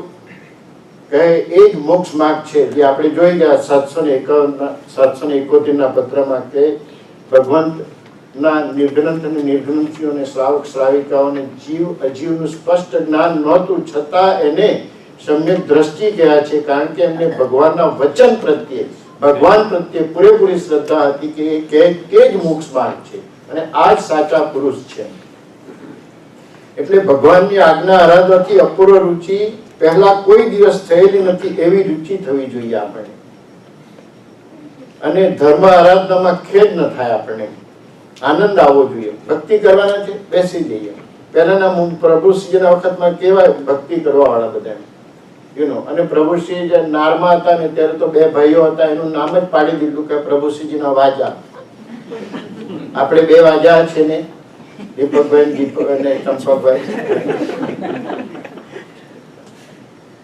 કહે એ જ મોક્ષ માર્ગ છે જે આપણે જોઈ ગયા 771 ના પત્રમાં કે ભગવંતના નિર્ગ્રંથ અને નિર્ગ્રંથીઓને શ્રાવક શ્રાવિકાઓને જીવ અજીવનું સ્પષ્ટ જ્ઞાન નહોતું, છતાં એને સમ્યક દ્રષ્ટિ કહ્યા છે, કારણ કે એમને ભગવાનના વચન પ્રત્યે, ભગવાન પ્રત્યે પૂરેપૂરી શ્રદ્ધા હતી કે તે જ મોક્ષ માર્ગ છે અને આ જ સાચા પુરુષ છે. એટલે ભગવાનની આજ્ઞા આરાધવાથી અપૂર્વ રુચિ પહેલા કોઈ દિવસ થયેલી નથી એવી રુચિ થવી જોઈએ આપણે. અને ધર્મ આરાધનામાં ખેદ ન થાય, આપણે આનંદ આવવો જોઈએ. ભક્તિ કરવાના છે, બેસી જઈએ. પહેલાના પ્રભુશ્રીજીના વખતમાં કેવા ભક્તિ કરવા વાળા બધા, અને પ્રભુશ્રી જે નારમાં હતા ને ત્યારે તો બે ભાઈઓ હતા, એનું નામ જ પાડી દીધું કે પ્રભુશ્રીજીના વાજા. આપણે બે વાજા છે ને, દીપકભાઈ અને ચંપાભાઈ.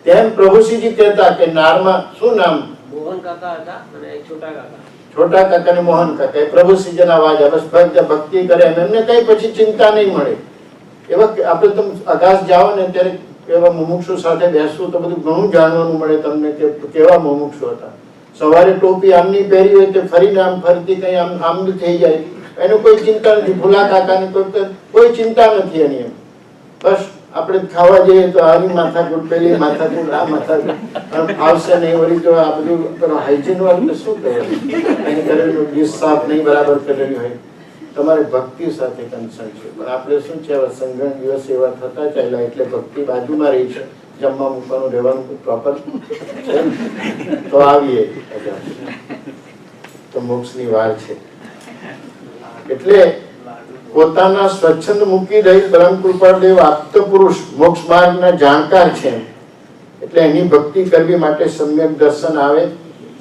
તેમ પ્રભુશ્રીજી કહેતા કે નારમાં શું નામ? મોહન કાકા હતા અને છોટા કાકા. છોટા કાકા ને મોહન કાકા એ પ્રભુશ્રીજીના વાજા. બસ ભક્તિ કરે એમને કઈ પછી ચિંતા નહીં મળે. એવા આપણે તમે આકાશ જાઓ ને ત્યારે એવા મુમુક્ષુ સાથે બેસવું તો બધું ઘણું જાણવાનું મળે તમને કે કેવા મુમુક્ષુ હતા. સવારે ટોપી આમની પહેરી હોય તો ફરીને આમ ફરતી કઈ આમ બી થઈ જાય, એનું કોઈ ચિંતા નથી. ભૂલા કાકાની કોઈ ચિંતા નથી એની. એમ બસ આપણે ખાવા જઈએ તો આની માથાકૂટ, પેલી માથાકૂટ, આ માથાકૂટ આવશે નહીં, વળી તો આ બધું હાઇજીન વાળું શું કહેવાય, ડીશ સાફ નહીં બરાબર કરેલી હોય. તમારે ભક્તિ સાથે કન્સર્ન છે, પણ આપણે શું છે સંગણ દિવસ એવા થતા ચાલ્યા એટલે ભક્તિ બાજુમાં રહી છે. જમવા મૂકવાનું રહેવાનું પ્રોપર તો આવીએ તો મોક્ષની વાર છે. એટલે પોતાના સ્વચ્છંદ મૂકી દઈ પરમ કૃપાળદેવ આપ્ત પુરુષ મોક્ષ માર્ગના જાણકાર છે. એટલે એની ભક્તિ કરવી માટે સમ્યક દર્શન આવે.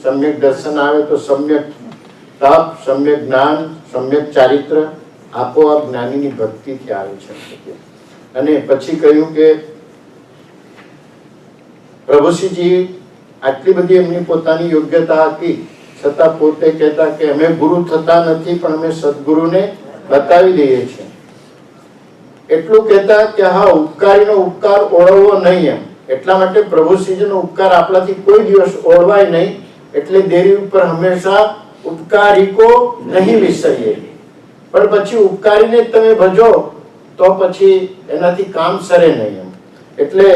સમ્યક દર્શન આવે તો સમ્યક તપ, સમ્યક જ્ઞાન, સમ્યક ચારિત્ર આપોઆપ જ્ઞાનીની ભક્તિથી આવે છે. અને પછી કહ્યું કે પ્રભુશ્રીજી આટલી બધી એમની પોતાની યોગ્યતા હતી, છતાં પોતે કહેતા કે અમે ગુરુ થતા નથી, પણ અમે સદગુરુને બતાવી દઈએ છીએ. એટલું કહેતા કે હા, ઉપકારીનો ઉપકાર ઓળવવો નહીં એમ. એટલા માટે પ્રભુ શ્રીજીનો ઉપકાર આપણાથી કોઈ દિવસ ઓળવાય નહીં. એટલે દેરી ઉપર હંમેશા ઉપકારિકો નહીં વિસરીએ. પણ પછી ઉપકારીને તમે ભજો તો પછી એનાથી કામ સરે નહીં એમ. એટલે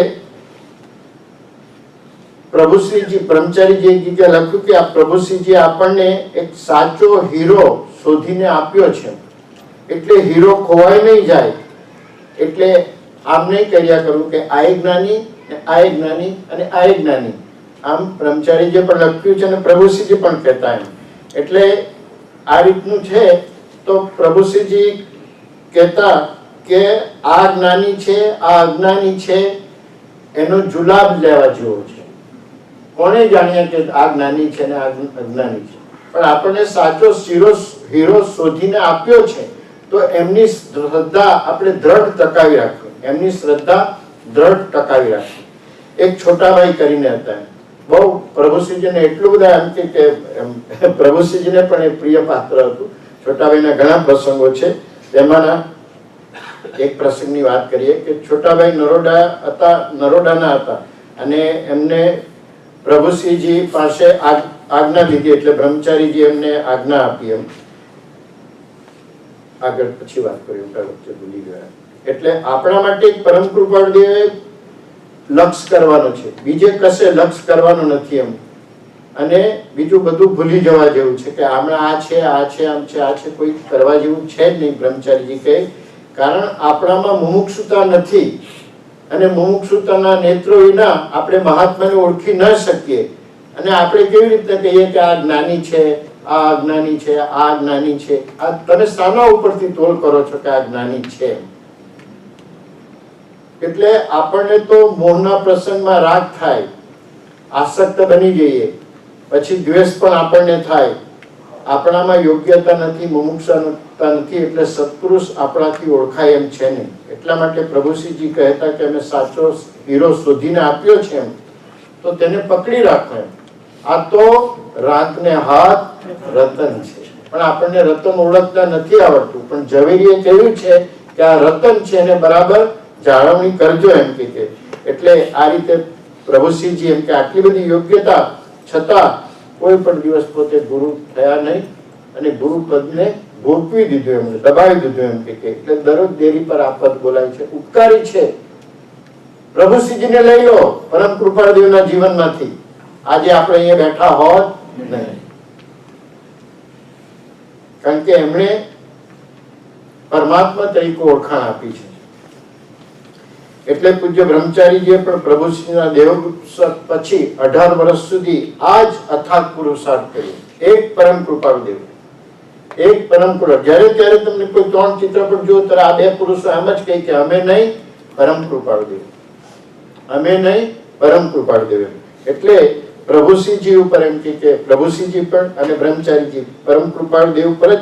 પ્રભુશ્રીજી બ્રહ્મચારીજી એક જગ્યાએ લખ્યું કે આ પ્રભુશ્રીજી આપણને એક સાચો હીરો શોધીને આપ્યો છે. એટલે હીરો ખોવાઈ નહીં જાય. એટલે આમ નહીં કર્યા કરવું કે આ એક જ્ઞાની, આ એક જ્ઞાની અને આ એક જ્ઞાની. આમ બ્રહ્મચારીજીએ પણ લખ્યું છે અને પ્રભુશ્રીજી પણ કહેતા એમ. એટલે આ રીતનું છે. તો પ્રભુશ્રીજી કહેતા કે આ જ્ઞાની છે, આ અજ્ઞાની છે, એનો જુલાબ લેવા જેવો છે. કોને જાણ્યા કે આ જ્ઞાની છે ને આ અજ્ઞાની છે? પણ આપણને સાચો હીરો શોધીને આપ્યો છે, તો એમની શ્રદ્ધા આપણે દ્રઢ ટકાવી રાખવી. એમની શ્રદ્ધા દ્રઢ ટકાવી રાખવી. એક છોટાભાઈ કરીને હતા, બહુ પ્રભુશ્રીજીને એટલું બધા એમ કે પ્રભુશ્રીજીને પણ એ પ્રિય પાત્ર હતું. છોટાભાઈના ઘણા પ્રસંગો છે, તેમાંના એક પ્રસંગની વાત કરીએ કે છોટાભાઈ નરોડાના હતા અને એમને પ્રભુશ્રીજી પાસે આજ્ઞા લીધી. એટલે બ્રહ્મચારીજી એમને આજ્ઞા આપી. એમ આગળ પછી વાત કરી, વચ્ચે ભૂલી ગયા. એટલે આપણા માટે પરમ કૃપાળુદેવે લક્ષ કરવાનો છે, બીજે કશે લક્ષ કરવાનો નથી એમ. અને બીજું બધું ભૂલી જવા જેવું છે કે હમણાં આ છે, આ છે, આમ છે, આ છે, કોઈ કરવા જેવું છે જ નહીં. બ્રહ્મચારીજી કહે કારણ આપણામાં મુમુક્ષુતા નથી અને મુમુક્ષુતાના નેત્રો વિના આપણે મહાત્માને ઓળખી ન શકીએ. અને આપણે કેવી રીતે કહીએ કે આ જ્ઞાની છે, આ અજ્ઞાની છે, આ જ્ઞાની છે? આ તમે શાના ઉપરથી તોલ કરો છો કે આ જ્ઞાની છે? એટલે આપણને તો મોહના પ્રસંગમાં રાગ થાય, આસક્ત બની જઈએ, પછી દ્વેષ પણ આપણને થાય. આપણામાં યોગ્યતા નથી, મુમુક્ષતા નથી, એટલે સત્પુરુષ આપણાથી ઓળખાય એમ છે નહીં. એટલા માટે પ્રભુશ્રીજી કહેતા કે અમે સાચો હીરો શોધીને આપ્યો છે એમ, તો તેને પકડી રાખો એમ. આ તો રાતને હાથ રતન છે, પણ આપણને રતન ઓળખતા નથી આવડતું. પણ ઝવેરીએ કહ્યું છે કે આ રતન છે એને બરાબર જાળવણી કરજો એમ કે. એટલે આ રીતે પ્રભુશ્રીજી એમ કે આટલી બધી યોગ્યતા છતાં કોઈ પણ દિવસ પોતે ગુરુ થયા નહીં અને ગુરુ પદને ગોઠવી દીધું, એમને દબાવી દીધું એમ કે. એટલે દરરોજ દેરી પર આફત બોલાય છે. ઉપકારી છે. પ્રભુશ્રીજીને લઈ લો પરમ કૃપાળુદેવના જીવનમાંથી, આજે આપણે અહીંયા બેઠા હોત નહીં. કારણ કે એમણે પરમાત્મા તરીકે ઓળખાણ આપી છે. એટલે પૂજ્ય બ્રહ્મચારીજીએ પણ પ્રભુશ્રીના દેવોત્સવ પછી 18 વર્ષ સુધી આ જ અથાગ પુરુષાર્થ કર્યો. એક પરમ કૃપાળુદેવ, એક પરમ કૃપા. જ્યારે ત્યારે તમને કોઈ 3 ચિત્રપટ જુઓ ત્યારે આ 2 પુરુષો એમ જ કહે કે અમે નહીં, પરમ કૃપાળુદેવ, અમે નહીં, પરમ કૃપાળુદેવ. એટલે પ્રભુશ્રીજી ઉપર એમ કે પ્રભુશ્રીજી પણ અને બ્રહ્મચારીજી પરમ કૃપાળુદેવ પર જ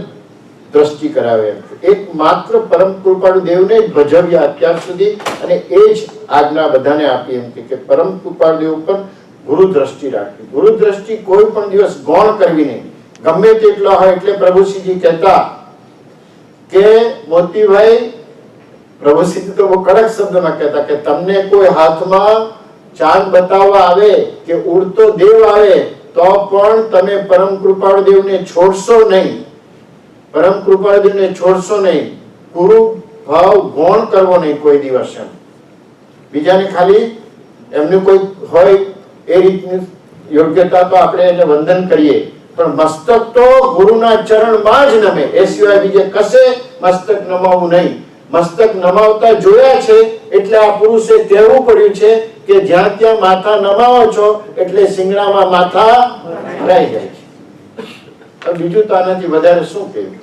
દ્રષ્ટિ કરાવે એમ. એક માત્ર પરમ કૃપાળુદેવને જ ભજવ્યા અત્યાર સુધી, અને એ જ આજ્ઞા બધાને આપી એમ કે પરમ કૃપાળુદેવ ઉપર ગુરુ દ્રષ્ટિ રાખવી. ગુરુ દ્રષ્ટિ કોઈ પણ દિવસ ગૌણ કરવી નહીં, ગમે તેટલો હોય. એટલે પ્રભુશ્રીજી કહેતા કે મોતીભાઈ, પ્રભુશ્રીજી તો બહુ કડક શબ્દમાં કહેતા કે તમને કોઈ હાથમાં ચાંદ બતાવવા આવે કે ઉડતો દેવ આવે તો પણ તમે પરમ કૃપાળુદેવને છોડશો નહીં. પરમ કૃપાળુદેવને છોડશો નહીં. ગુરુ ભાવ ગૌણ કરવો નહીં કોઈ દિવસ એમ. બીજાને ખાલી એમનું કોઈ હોય એ રીતની યોગ્યતા તો આપણે એને વંદન કરીએ, પણ મસ્તક તો ગુરુના ચરણમાં જ નમે, એ સિવાય બીજે કશે મસ્તક નમાવવું નહીં. મસ્તક નમાવતા જોયા છે એટલે આ પુરુષે કહેવું પડ્યું છે કે જ્યાં ત્યાં માથા નમાવો છો એટલે શિંગડામાં માથા ભરાઈ જાય છે. બીજું તો આનાથી વધારે શું કહેવું.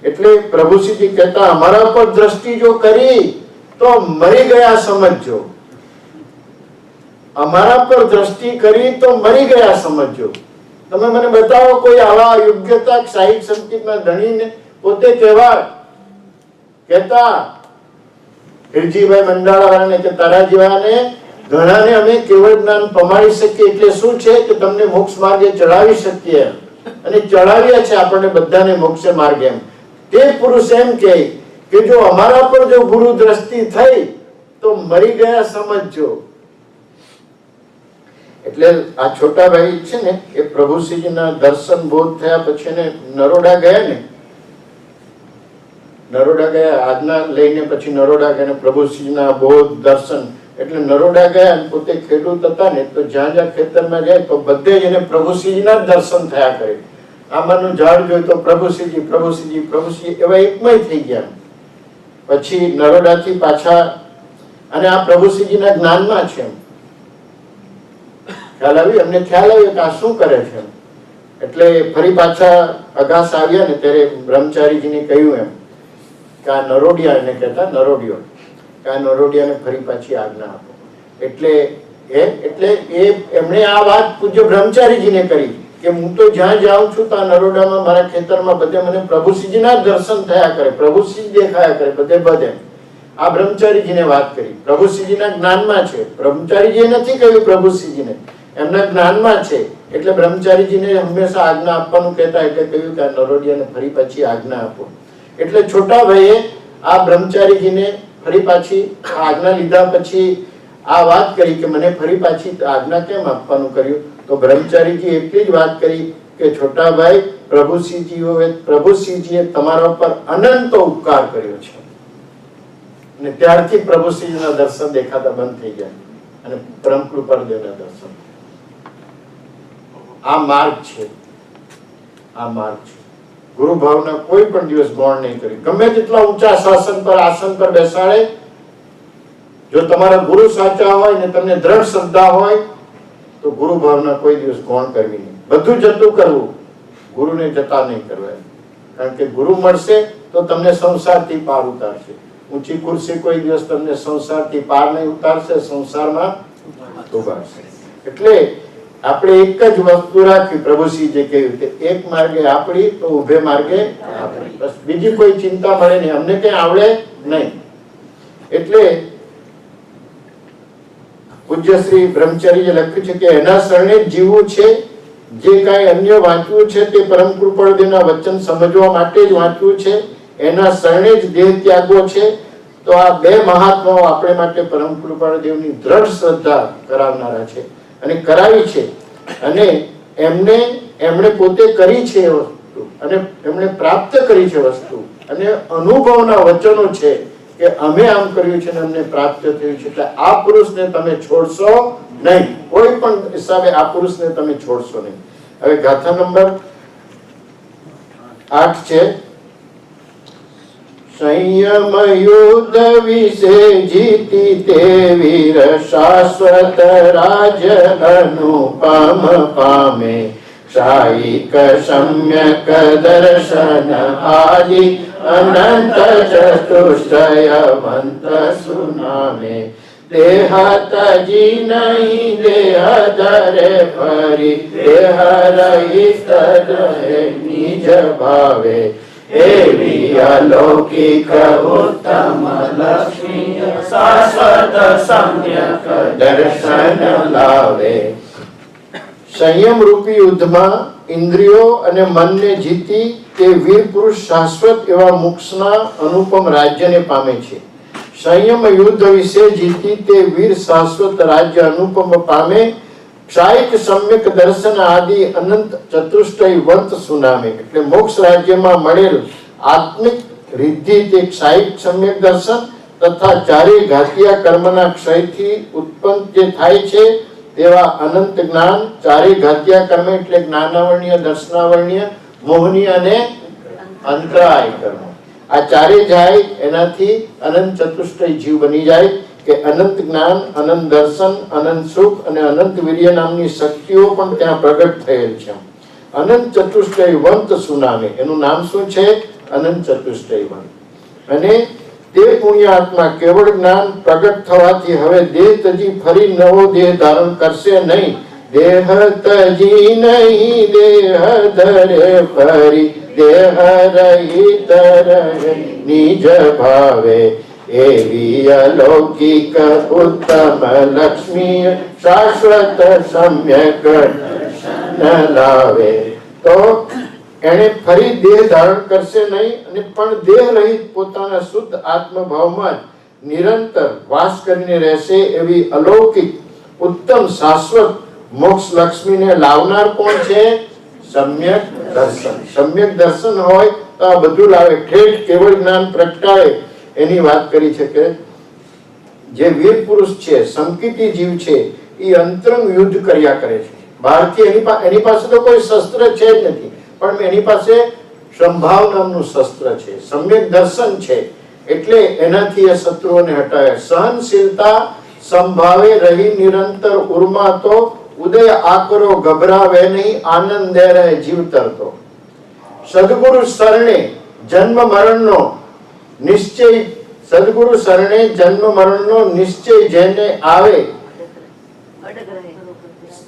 એટલે પ્રભુશ્રીજી કહેતા અમારા પર દ્રષ્ટિ જો કરી તો મરી ગયા સમજજો. અમારા પર દ્રષ્ટિ કરી તો મરી ગયા સમજજો. તમે મને બતાવો કોઈ આવા યોગ્યતા સાહિત્ય સંગીતના ધણીને પોતે કહેતા હિરજીભાઈ મંડાળાવાળાને કે તારા જેવાને ઘણાને અમે કેવળ જ્ઞાન પમાડી શકીએ. એટલે શું છે કે તમને મોક્ષ માર્ગે ચડાવી શકીએ. અને ચડાવ્યા છે આપણને બધાને મોક્ષે માર્ગે. એમ તે પુરુષ એમ કહે કે જો અમારા પર જો ગુરુ દ્રષ્ટિ થઈ તો મરી ગયા સમજજો. એટલે આ છોટા ભાઈ છે ને એ પ્રભુશ્રીજીના દર્શન બોધ થયા પછી ને નરોડા ગયા ને, નરોડા ગયા આજ્ઞા લઈને પછી નરોડા ગયા પ્રભુશ્રીજીના બોધ દર્શન. એટલે નરોડા ગયા અને પોતે ખેડૂત હતા ને તો જ્યાં જ્યાં ખેતરમાં જાય તો બધે જ એને પ્રભુશ્રીજીના જ દર્શન થયા કરે. આંબાનું ઝાડ જોયું તો પ્રભુશ્રીજી પ્રભુશ્રીજી પ્રભુશ્રીજી એવા એકમય થઈ ગયા. પછી નરોડાથી પાછા અને આ પ્રભુશ્રીજીના જ્ઞાનમાં છે. ખ્યાલ આવ્યો એમને, ખ્યાલ આવ્યો કે આ શું કરે છે. એટલે ફરી પાછા અગાસ આવ્યા ને ત્યારે બ્રહ્મચારીજીને કહ્યું એમ કે આ નરોડિયા, એને કહેતા નરોડિયો, કે આ નરોડિયાને ફરી પાછી આજ્ઞા આપો. એટલે એમણે આ વાત પૂજ્ય બ્રહ્મચારીજીને કરી કે હું તો જ્યાં જાઉં છું ત્યાં નરોડામાં મારા ખેતરમાં બધે મને પ્રભુશ્રીજીના દર્શન થયા કરે, પ્રભુશ્રી દેખાયા કરે બધે. આ બ્રહ્મચારીજીને વાત કરી, પ્રભુશ્રીજીના જ્ઞાનમાં છે. બ્રહ્મચારીજીએ નથી કહ્યું પ્રભુશ્રીજીને, એમના જ્ઞાનમાં છે. એટલે બ્રહ્મચારીજીને હંમેશા આજ્ઞા આપવાનું કહેતા, એટલે કહ્યું કે આ નરોડિયાને ફરી પાછી આજ્ઞા આપો. એટલે છોટા ભાઈએ આ બ્રહ્મચારીજીને ફરી પાછી આજ્ઞા લીધા પછી આ વાત કરી કે મને ફરી પાછી આજ્ઞા કેમ આપવાનું કર્યું. તો બ્રહ્મચારીજી એટલી જ વાત કરી કે છોટાભાઈ પ્રભુશ્રીજીએ તમારા ઉપર અનંત ઉપકાર કર્યો છે. અને ત્યારથી પ્રભુશ્રીજીના દર્શન દેખાતા બંધ થઈ ગયા અને પરમ કૃપાળદેવના દર્શન. આ માર્ગ છે, આ માર્ગ છે. ગુરુ ભાવના કોઈ પણ દિવસ ગૌણ નહીં કરી. ગમે તેટલા ઊંચા આસન પર બેસાડે, જો તમારા ગુરુ સાચા હોય ને તમને દ્રઢ શ્રદ્ધા હોય તો ગુરુ ભાવના કોઈ દિવસ ગૌણ કરવી નહીં. બધું જતું કરવું, ગુરુને જતા નહીં કરવા. કારણ કે ગુરુ મળશે તો તમને સંસારથી પાર ઉતારશે. ઊંચી ખુરશી કોઈ દિવસ તમને સંસારથી પાર નહીં ઉતારશે, સંસારમાં ઉભારશે. એટલે આપણે એક જ વસ્તુ રાખી, પ્રભુશ્રી જે કહ્યું કે એક માર્ગે આપણી તો ઉભે માર્ગે આપણી. બસ બીજી કોઈ ચિંતા મળે નહીં, અમને કઈ આવડે નહીં. એટલે પૂજ્ય શ્રી બ્રહ્મચારીએ લખ્યું છે કે એના શરણે જ જીવવું છે. જે કાંઈ અન્ય વાંચવું છે તે પરમ કૃપાળુદેવના વચન સમજવા માટે જ વાંચવું છે. એના શરણે જ દેહ ત્યાગવો છે. તો આ બે મહાત્માઓ આપણે માટે પરમ કૃપાળુદેવની દ્રઢ શ્રદ્ધા કરાવનારા છે અને કરાવી છે. અને એમણે પોતે કરી છે એ વસ્તુ અને એમણે પ્રાપ્ત કરી છે વસ્તુ અને અનુભવના વચનો છે કે અમે આમ કર્યું છે અને અમને પ્રાપ્ત થયું છે. એટલે આ પુરુષને તમે છોડશો નહીં, કોઈ પણ હિસાબે આ પુરુષને તમે છોડશો નહીં. હવે ગાથા નંબર 8 છે. સંયમ યુદ્ધ વિશે જીતી તે વીર શાશ્વત રાજ અનુપમ પામે. શાયિક સમ્યક દર્શન આદિ અનંત ચતુષ્ટયવંત સુનામે. દેહ તજી નહીં દેહ ધરે ફરી, દેહ રહિત રહે નિજ ભાવે. એવી અલૌકિક ઉત્તમ લક્ષ્મી શાશ્વત સમ્યક દર્શન લાવે. સંયમ રૂપી યુદ્ધમાં ઇન્દ્રિયો અને મનને જીતી તે વીર પુરુષ શાશ્વત એવા મોક્ષના અનુપમ રાજ્યને પામે છે. સંયમ યુદ્ધ વિશે જીતી તે વીર શાશ્વત રાજ્ય અનુપમ પામે. ક્ષાયિક સમ્યક દર્શન આદિ અનંત ચતુષ્ટયવંત સુનામે. એટલે મોક્ષ રાજ્યમાં મળેલ આત્મિક રિદ્ધિ તે ક્ષાયિક સમ્યક દર્શન તથા ચારેય ઘાતિયા કર્મના ક્ષયથી ઉત્પન્ન જે થાય છે તેવા અનંત જ્ઞાન. ચારેય ઘાતિયા કર્મ એટલે જ્ઞાનાવર્ણ્ય, દર્શનાવર્ણ્ય, મોહનીય અને અંતરાય કર્મ. આ ચારે જાય એનાથી અનંત ચતુષ્ટય જીવ બની જાય કે અનંત જ્ઞાન, અનંત દર્શન, અનંત સુખ અને અનંત વીર્ય નામની શક્તિઓ પણ ત્યાં પ્રગટ થયેલ છે. અનંત ચતુષ્ટયવંત સુનામે. એનું નામ શું છે? અનંત ચતુષ્ટયવંત. અને તે પુણ્યાત્મા કેવળ જ્ઞાન પ્રગટ થવાથી હવે દેહ તજી ફરી નવો દેહ ધારણ કરશે નહીં. દેહ તજી નહીં દેહ ધરે ફરી, દેહ રહિત રહે નિજ ભાવે. એવી અલૌકિક ઉત્તમ લક્ષ્મી શાશ્વત સમ્યક દર્શન લાવે. તો એને ફરી દેહ ધારણ કરશે નહીં અને પણ દેહ રહિત પોતાના શુદ્ધ આત્મભાવમાં જ નિરંતર વાસ કરીને રહેશે એવી અલૌકિક ઉત્તમ શાશ્વત મોક્ષ લક્ષ્મીને લાવનાર કોણ છે? સમ્યક દર્શન. સમ્યક દર્શન હોય તો આ બધું લાવે. ઠેઠ કેવળ જ્ઞાન પ્રગટાવે એની વાત કરી છે કે જે વીર પુરુષ છે, સંકિતી જીવ છે, એ અંતરંગ યુદ્ધ કર્યા કરે છે. બહારથી એની પાસે તો કોઈ શસ્ત્ર છે જ નથી, પણ એની પાસે સંભાવ નામનું શસ્ત્ર છે, સમ્યક દર્શન છે, એટલે એનાથી એ શત્રુઓને હટાવે. સહનશીલતા સંભાવે રહી નિરંતર ઉર્મા તો ઉદય આકરો ગભરાવે નહીં આનંદે રહે જીવ તરતો. સદગુરુ શરણે જન્મ મરણનો નિશ્ચય, સદગુરુ શરણે જન્મ મરણનો નિશ્ચય જેને આવે,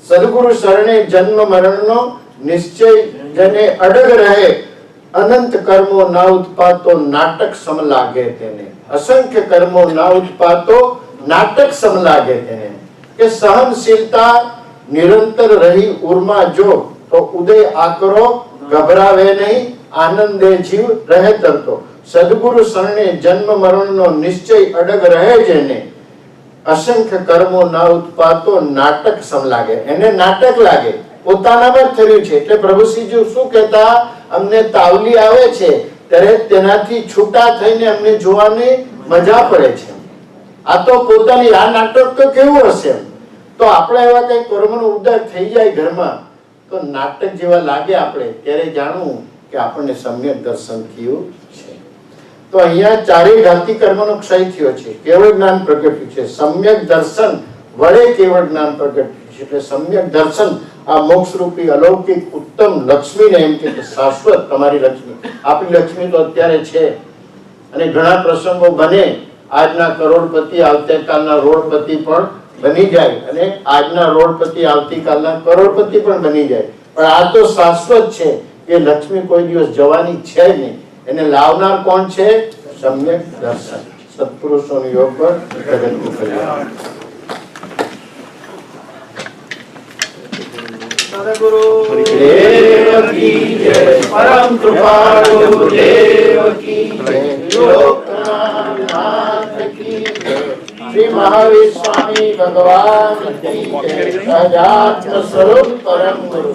સદગુરુ શરણે જન્મ મરણનો નિશ્ચય જેને અડગ રહે અનંત કર્મો ના ઉત્પાતો નાટક સમ લાગે તેને. અસંખ્ય કર્મો ના ઉત્પાતો નાટક સમ લાગે તેને. કે સહનશીલતા નિરંતર રહી ઉર્મા જો તો ઉદય આકરો ગભરાવે નહીં આનંદે જીવ રહે તરતો. સદગુરુ શરણે જન્મ મરણનો નિશ્ચય અડગ રહે જેને અસંખ્ય કર્મો ના ઉત્પાતો નાટક સમ લાગે. એને નાટક લાગે, પોતાનામાં જ થયું છે. એટલે પ્રભુશ્રીજી શું કહેતા, અમને તાવલી આવે છે ત્યારે તેનાથી છૂટા થઈને અમને જોવાની મજા પડે છે. આ તો પોતાની, આ નાટક તો કેવું હશે? તો આપણે એવા કઈ કર્મનો ઉદ્ધાર થઈ જાય ઘરમાં તો નાટક જેવા લાગે આપણે, ત્યારે જાણવું કે આપણને સમ્યક દર્શન થયું છે. તો અહીંયા ચારેય ઘાતી કર્મનો ક્ષય થયો છે, કેવળ જ્ઞાન પ્રગટ્યું છે. સમ્યક દર્શન વડે કેવળ જ્ઞાન પ્રગટ્યું છે. એટલે સમ્યક દર્શન આ મોક્ષ રૂપી અલૌકિક ઉત્તમ લક્ષ્મીને એમ કે શાશ્વત તમારી લક્ષ્મી, આપણી લક્ષ્મી તો અત્યારે છે અને ઘણા પ્રસંગો બને, આજના કરોડપતિ આવતીકાલના રોડપતિ પણ બની જાય અને આજના રોડપતિ આવતીકાલના કરોડપતિ પણ બની જાય. પણ આ તો શાશ્વત છે કે લક્ષ્મી કોઈ દિવસ જવાની છે નહીં. એને લાવનાર કોણ છે? સમ્યક દર્શન. સત્પુરુષોનો યોગ પર પ્રગતિ કર્યા. સદગુરુ દેવ કી જય, પરમ કૃપાળુ દેવ કી જય, લોકનાથ કી જય, શ્રી મહાવીર સ્વામી ભગવાન કી જય, સજાત્મ સ્વરૂપ પરમ ગુરુ.